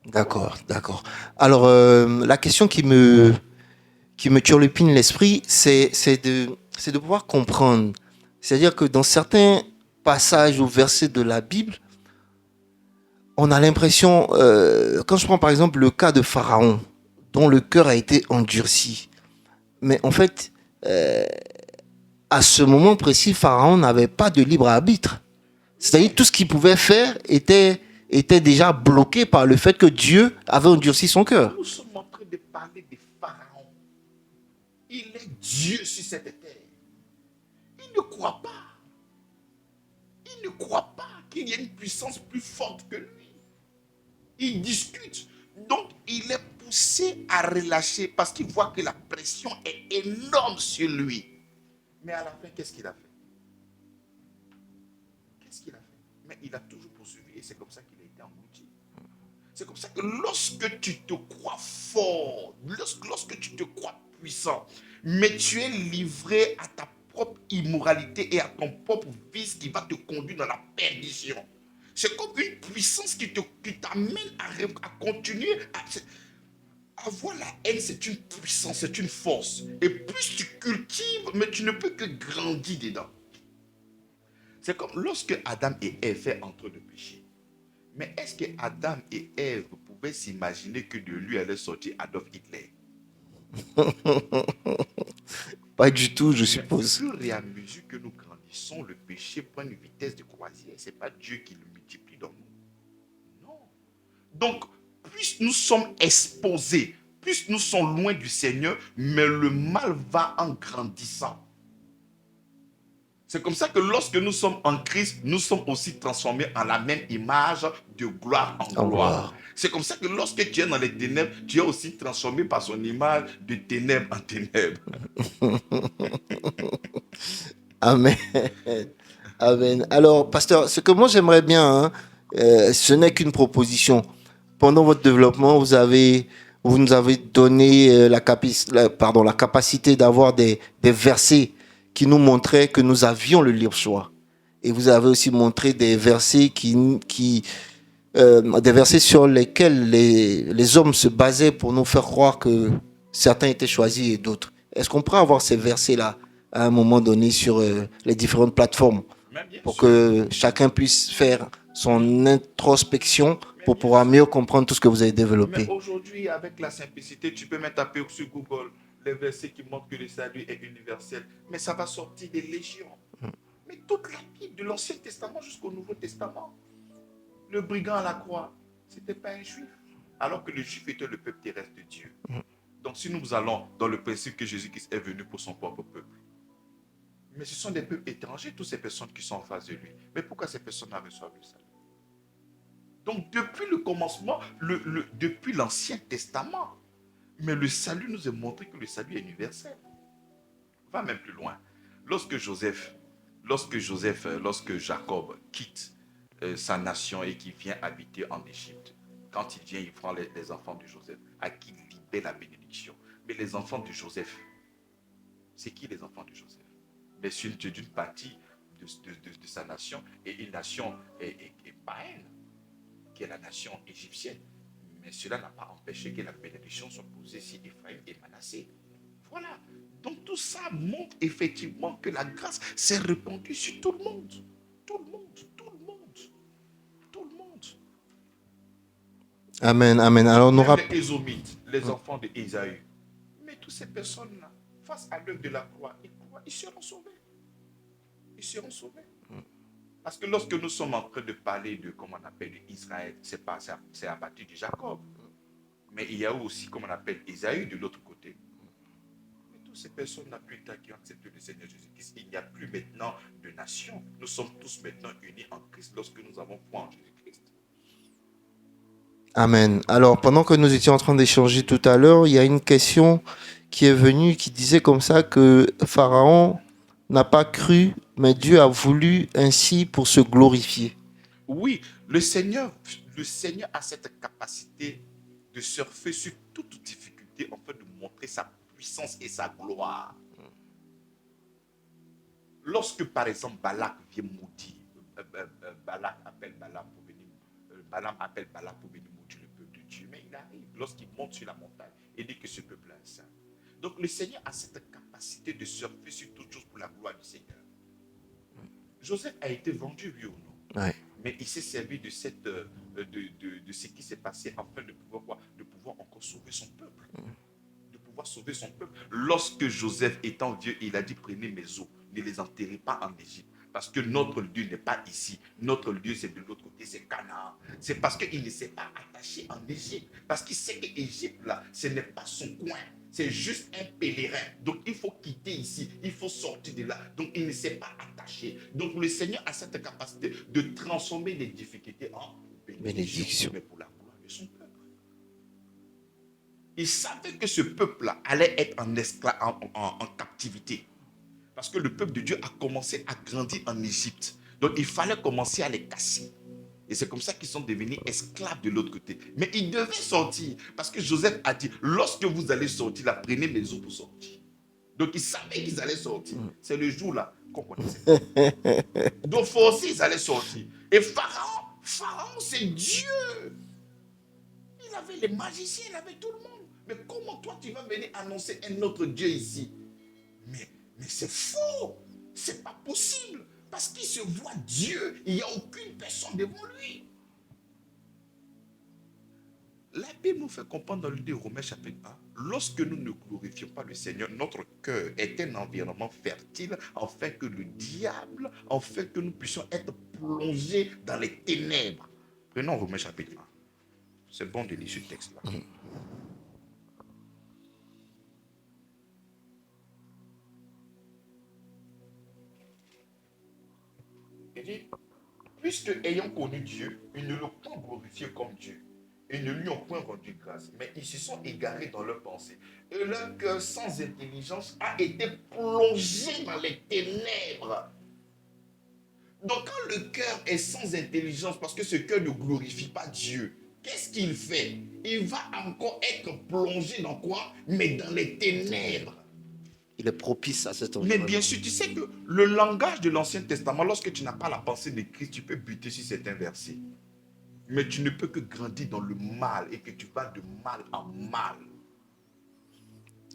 D'accord. Alors, la question qui me turlupine l'esprit, c'est de pouvoir comprendre. C'est-à-dire que dans certains passages ou versets de la Bible, on a l'impression, quand je prends par exemple le cas de Pharaon, dont le cœur a été endurci, mais en fait, à ce moment précis, Pharaon n'avait pas de libre arbitre. C'est-à-dire tout ce qu'il pouvait faire était déjà bloqué par le fait que Dieu avait endurci son cœur. Nous sommes en train de parler de Pharaon. Il est Dieu sur cette terre. Il ne croit pas. Il ne croit pas qu'il y ait une puissance plus forte que lui. Il discute. Donc, il est poussé à relâcher parce qu'il voit que la pression est énorme sur lui. Mais à la fin, qu'est-ce qu'il a fait? Mais il a toujours poursuivi et c'est comme ça qu'il a été englouti. C'est comme ça que lorsque tu te crois fort, lorsque tu te crois puissant, mais tu es livré à ta propre immoralité et à ton propre vice qui va te conduire dans la perdition. C'est comme une puissance qui t'amène à continuer à avoir la haine. C'est une puissance, c'est une force. Et plus tu cultives, mais tu ne peux que grandir dedans. C'est comme lorsque Adam et Ève étaient en train de pécher. Mais est-ce que Adam et Ève pouvaient s'imaginer que de lui allait sortir Adolf Hitler? Pas du tout, je suppose. Mais au fur et à mesure que nous grandissons, le péché prend une vitesse de croisière. Ce n'est pas Dieu qui le multiplie dans nous. Non. Donc, plus nous sommes exposés, plus nous sommes loin du Seigneur, mais le mal va en grandissant. C'est comme ça que lorsque nous sommes en Christ, nous sommes aussi transformés en la même image de gloire en gloire. C'est comme ça que lorsque tu es dans les ténèbres, tu es aussi transformé par son image de ténèbres en ténèbres. Amen. Amen. Alors, pasteur, ce que moi j'aimerais bien, ce n'est qu'une proposition. Pendant votre développement, vous nous avez donné la capacité d'avoir des versets qui nous montraient que nous avions le libre choix. Et vous avez aussi montré des versets des versets sur lesquels les hommes se basaient pour nous faire croire que certains étaient choisis et d'autres. Est-ce qu'on pourrait avoir ces versets-là à un moment donné sur les différentes plateformes pour que chacun puisse faire son introspection pour bien pouvoir sûr. mieux comprendre tout ce que vous avez Mais développé. aujourd'hui, avec la simplicité, tu peux même taper sur Google les versets qui montrent que le salut est universel. Mais ça va sortir des légions. Mais toute la Bible, de l'Ancien Testament jusqu'au Nouveau Testament, le brigand à la croix, ce n'était pas un juif. Alors que le juif était le peuple terrestre de Dieu. Donc si nous allons dans le principe que Jésus-Christ est venu pour son propre peuple, mais ce sont des peuples étrangers, toutes ces personnes qui sont en face de lui. Mais pourquoi ces personnes-là reçoivent le salut? Donc depuis le commencement, depuis l'Ancien Testament, mais le salut nous est montré que le salut est universel. Va même plus loin. Lorsque lorsque Jacob quitte sa nation et qu'il vient habiter en Égypte, quand il vient, il prend les enfants de Joseph, à qui il libère la bénédiction. Mais les enfants de Joseph, c'est qui les enfants de Joseph? Mais c'est d'une partie de sa nation, et une nation est païenne, qui est la nation égyptienne. Mais cela n'a pas empêché que la bénédiction soit posée sur Ephraim et Manassé. Voilà. Donc tout ça montre effectivement que la grâce s'est répandue sur tout le monde. Tout le monde, tout le monde, tout le monde. Amen, amen. Alors, nous Même les Ésomites, les enfants d'Ésaü. Mais toutes ces personnes-là, face à l'œuvre de la croix, ils seront sauvés. Ils seront sauvés. Parce que lorsque nous sommes en train de parler de, comment on appelle, Israël, c'est à partir de Jacob. Mais il y a aussi, comme on appelle, Ésaü de l'autre côté. Mais toutes ces personnes n'ont plus tard qui ont accepté le Seigneur Jésus-Christ. Il n'y a plus maintenant de nation. Nous sommes tous maintenant unis en Christ lorsque nous avons foi en Jésus-Christ. Amen. Alors, pendant que nous étions en train d'échanger tout à l'heure, il y a une question qui est venue qui disait comme ça que Pharaon n'a pas cru, mais Dieu a voulu ainsi pour se glorifier. Oui, le Seigneur a cette capacité de surfer sur toute difficulté en fait de montrer sa puissance et sa gloire. Lorsque par exemple Balak vient maudire, Balak appelle Balaam pour venir, Balaam appelle Balak pour venir maudire le peuple de Dieu, mais il arrive lorsqu'il monte sur la montagne et dit que ce peuple-là est saint. Donc le Seigneur a cette capacité de surfer sur toute chose pour la gloire du Seigneur. Joseph a été vendu, oui ou non? Ouais. Mais il s'est servi de ce qui s'est passé afin de pouvoir quoi? De pouvoir encore sauver son peuple. De pouvoir sauver son peuple. Lorsque Joseph étant vieux, il a dit prenez mes os, ne les enterrez pas en Égypte. Parce que notre lieu n'est pas ici. Notre lieu, c'est de l'autre côté, c'est Canaan. C'est parce qu'il ne s'est pas attaché en Égypte. Parce qu'il sait que l'Égypte, là, ce n'est pas son coin. C'est juste un pèlerin. Donc, il faut quitter ici. Il faut sortir de là. Donc, il ne s'est pas attaché. Donc, le Seigneur a cette capacité de transformer les difficultés en bénédiction. Mais pour la gloire de son peuple. Il savait que ce peuple-là allait être en captivité. Parce que le peuple de Dieu a commencé à grandir en Égypte. Donc, il fallait commencer à les casser. Et c'est comme ça qu'ils sont devenus esclaves de l'autre côté. Mais ils devaient sortir. Parce que Joseph a dit, lorsque vous allez sortir, là, prenez mes os pour sortir. Donc ils savaient qu'ils allaient sortir. C'est le jour-là qu'on connaissait. Donc forcés, ils allaient sortir. Et Pharaon, c'est Dieu. Il avait les magiciens, il avait tout le monde. Mais comment toi, tu vas venir annoncer un autre Dieu ici? Mais c'est faux. C'est pas possible. Parce qu'il se voit Dieu, il n'y a aucune personne devant lui. La Bible nous fait comprendre dans le livre de Romains chapitre 1, lorsque nous ne glorifions pas le Seigneur, notre cœur est un environnement fertile afin que le diable, afin que nous puissions être plongés dans les ténèbres. Prenons Romains chapitre 1. C'est bon de lire ce texte-là. Il dit, puisque ayant connu Dieu, ils ne l'ont point glorifié comme Dieu. Ils ne lui ont point rendu grâce, mais ils se sont égarés dans leurs pensées. Et leur cœur sans intelligence a été plongé dans les ténèbres. Donc quand le cœur est sans intelligence, parce que ce cœur ne glorifie pas Dieu, qu'est-ce qu'il fait? Il va encore être plongé dans quoi? Mais dans les ténèbres. Il est propice à cet Mais environnement. bien sûr, tu sais que le langage de l'Ancien Testament, lorsque tu n'as pas la pensée de Christ, tu peux buter sur certains versets. Mais tu ne peux que grandir dans le mal et que tu vas de mal en mal.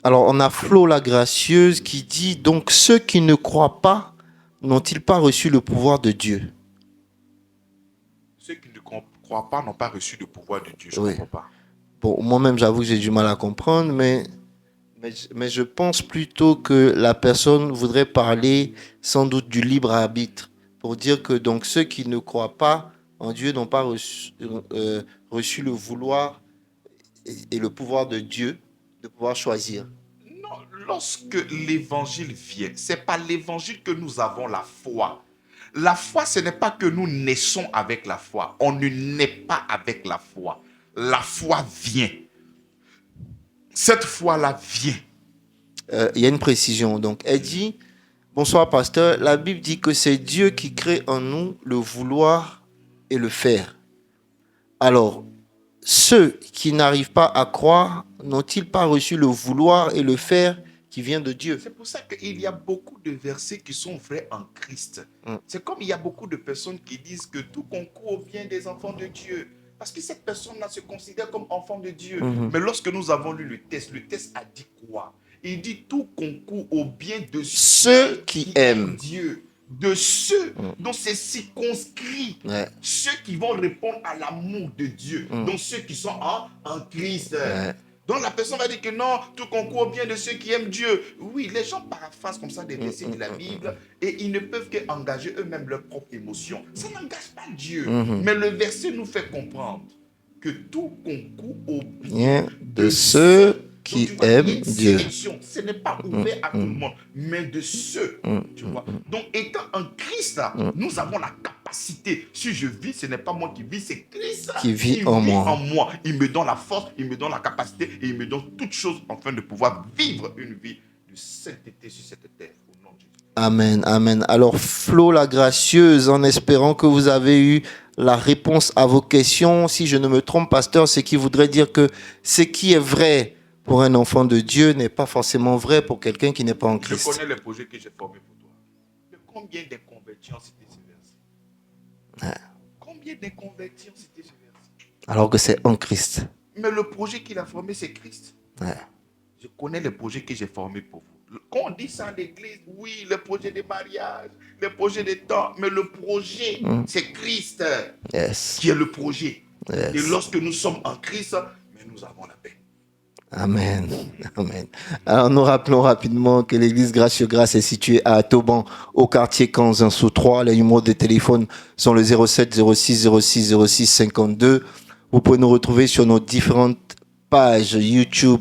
Alors, on a Flo la gracieuse qui dit, donc ceux qui ne croient pas n'ont-ils pas reçu le pouvoir de Dieu? Ceux qui ne croient pas n'ont pas reçu le pouvoir de Dieu. Je ne Oui. comprends pas. Bon, moi-même, j'avoue que j'ai du mal à comprendre, mais je pense plutôt que la personne voudrait parler sans doute du libre arbitre pour dire que donc ceux qui ne croient pas en Dieu n'ont pas reçu le vouloir et le pouvoir de Dieu de pouvoir choisir. Non, lorsque l'évangile vient, ce n'est pas l'évangile que nous avons la foi. La foi, ce n'est pas que nous naissons avec la foi. On ne naît pas avec la foi. La foi vient. Cette foi-là vient. Il y a une précision. Donc, elle dit, bonsoir pasteur, la Bible dit que c'est Dieu qui crée en nous le vouloir et le faire. Alors, ceux qui n'arrivent pas à croire n'ont-ils pas reçu le vouloir et le faire qui vient de Dieu? C'est pour ça qu'il y a beaucoup de versets qui sont vrais en Christ. Mm. C'est comme il y a beaucoup de personnes qui disent que tout concourt vient des enfants de Dieu. Parce que cette personne-là se considère comme enfant de Dieu. Mhm. Mais lorsque nous avons lu le test a dit quoi? Il dit tout concourt au bien de Ceux qui aiment Dieu, de ceux dont c'est circonscrit, Ouais. ceux qui vont répondre à l'amour de Dieu, donc ceux qui sont en Christ. Ouais. Donc la personne va dire que non, tout concourt au bien de ceux qui aiment Dieu. Oui, les gens paraphrasent comme ça des versets de la Bible et ils ne peuvent qu'engager eux-mêmes leurs propres émotions. Ça n'engage pas Dieu. Mais le verset nous fait comprendre que tout concourt au bien Bien de ceux qui donc, tu vois, il y a aiment une Dieu. sélection. Ce n'est pas ouvert à tout le monde, mais de ceux, tu vois. Donc, étant en Christ, là, nous avons la capacité. Si je vis, ce n'est pas moi qui vis, c'est Christ Qui vit en moi. Il me donne la force, il me donne la capacité et il me donne toutes choses afin de pouvoir vivre une vie de sainteté sur cette terre. Au nom de Jésus. Amen, amen. Alors, Flo la gracieuse, en espérant que vous avez eu la réponse à vos questions. Si je ne me trompe, pasteur, ce qui voudrait dire que ce qui est vrai pour un enfant de Dieu n'est pas forcément vrai pour quelqu'un qui n'est pas en Je Christ. connais les projets que j'ai formés pour toi. Mais combien de convertis ont cité ce verset? Combien de convertis ont cité ce verset? Alors que c'est en Christ. Mais le projet qu'il a formé, c'est Christ. Ouais. Je connais les projets que j'ai formés pour vous. Quand on dit ça à l'église, oui, le projet de mariage, le projet de temps, mais le projet, c'est Christ Yes. qui est le projet. Yes. Et lorsque nous sommes en Christ, mais nous avons la paix. Amen. Amen. Alors, nous rappelons rapidement que l'église Grâce sur Grâce est située à Toban, au quartier Canzin-sous-3. Les numéros de téléphone sont le 07 06 06 06 52. Vous pouvez nous retrouver sur nos différentes pages YouTube,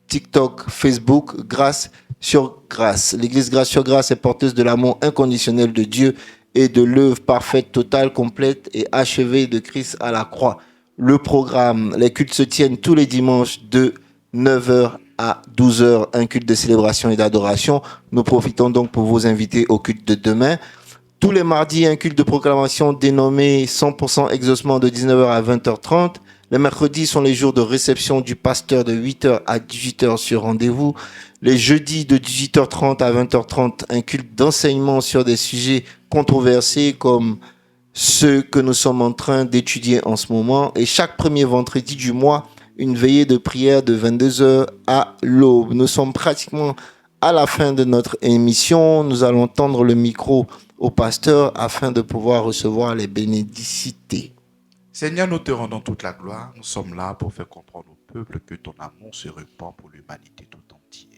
TikTok, Facebook, Grâce sur Grâce. L'église Grâce sur Grâce est porteuse de l'amour inconditionnel de Dieu et de l'œuvre parfaite, totale, complète et achevée de Christ à la croix. Le programme, les cultes se tiennent tous les dimanches de 9h à 12h, un culte de célébration et d'adoration. Nous profitons donc pour vous inviter au culte de demain. Tous les mardis, un culte de proclamation dénommé 100% exaucement de 19h à 20h30. Les mercredis sont les jours de réception du pasteur de 8h à 18h sur rendez-vous. Les jeudis de 18h30 à 20h30, un culte d'enseignement sur des sujets controversés comme ceux que nous sommes en train d'étudier en ce moment. Et chaque premier vendredi du mois, une veillée de prière de 22h à l'aube. Nous sommes pratiquement à la fin de notre émission. Nous allons tendre le micro au pasteur afin de pouvoir recevoir les bénédicités. Seigneur, nous te rendons toute la gloire. Nous sommes là pour faire comprendre au peuple que ton amour se répand pour l'humanité tout entière.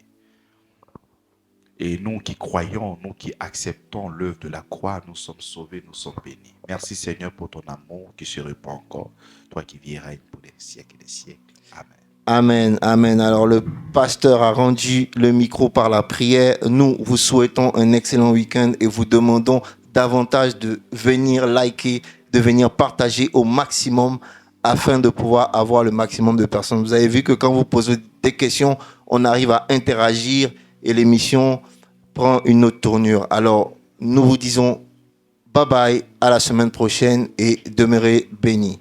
Et nous qui croyons, nous qui acceptons l'œuvre de la croix, nous sommes sauvés, nous sommes bénis. Merci Seigneur pour ton amour qui se répand encore. Toi qui vis et règnes pour des siècles et des siècles. Amen. Amen, amen. Alors le pasteur a rendu le micro par la prière. Nous vous souhaitons un excellent week-end et vous demandons davantage de venir liker, de venir partager au maximum afin de pouvoir avoir le maximum de personnes. Vous avez vu que quand vous posez des questions, on arrive à interagir et l'émission prend une autre tournure. Alors nous vous disons bye bye, à la semaine prochaine et demeurez bénis.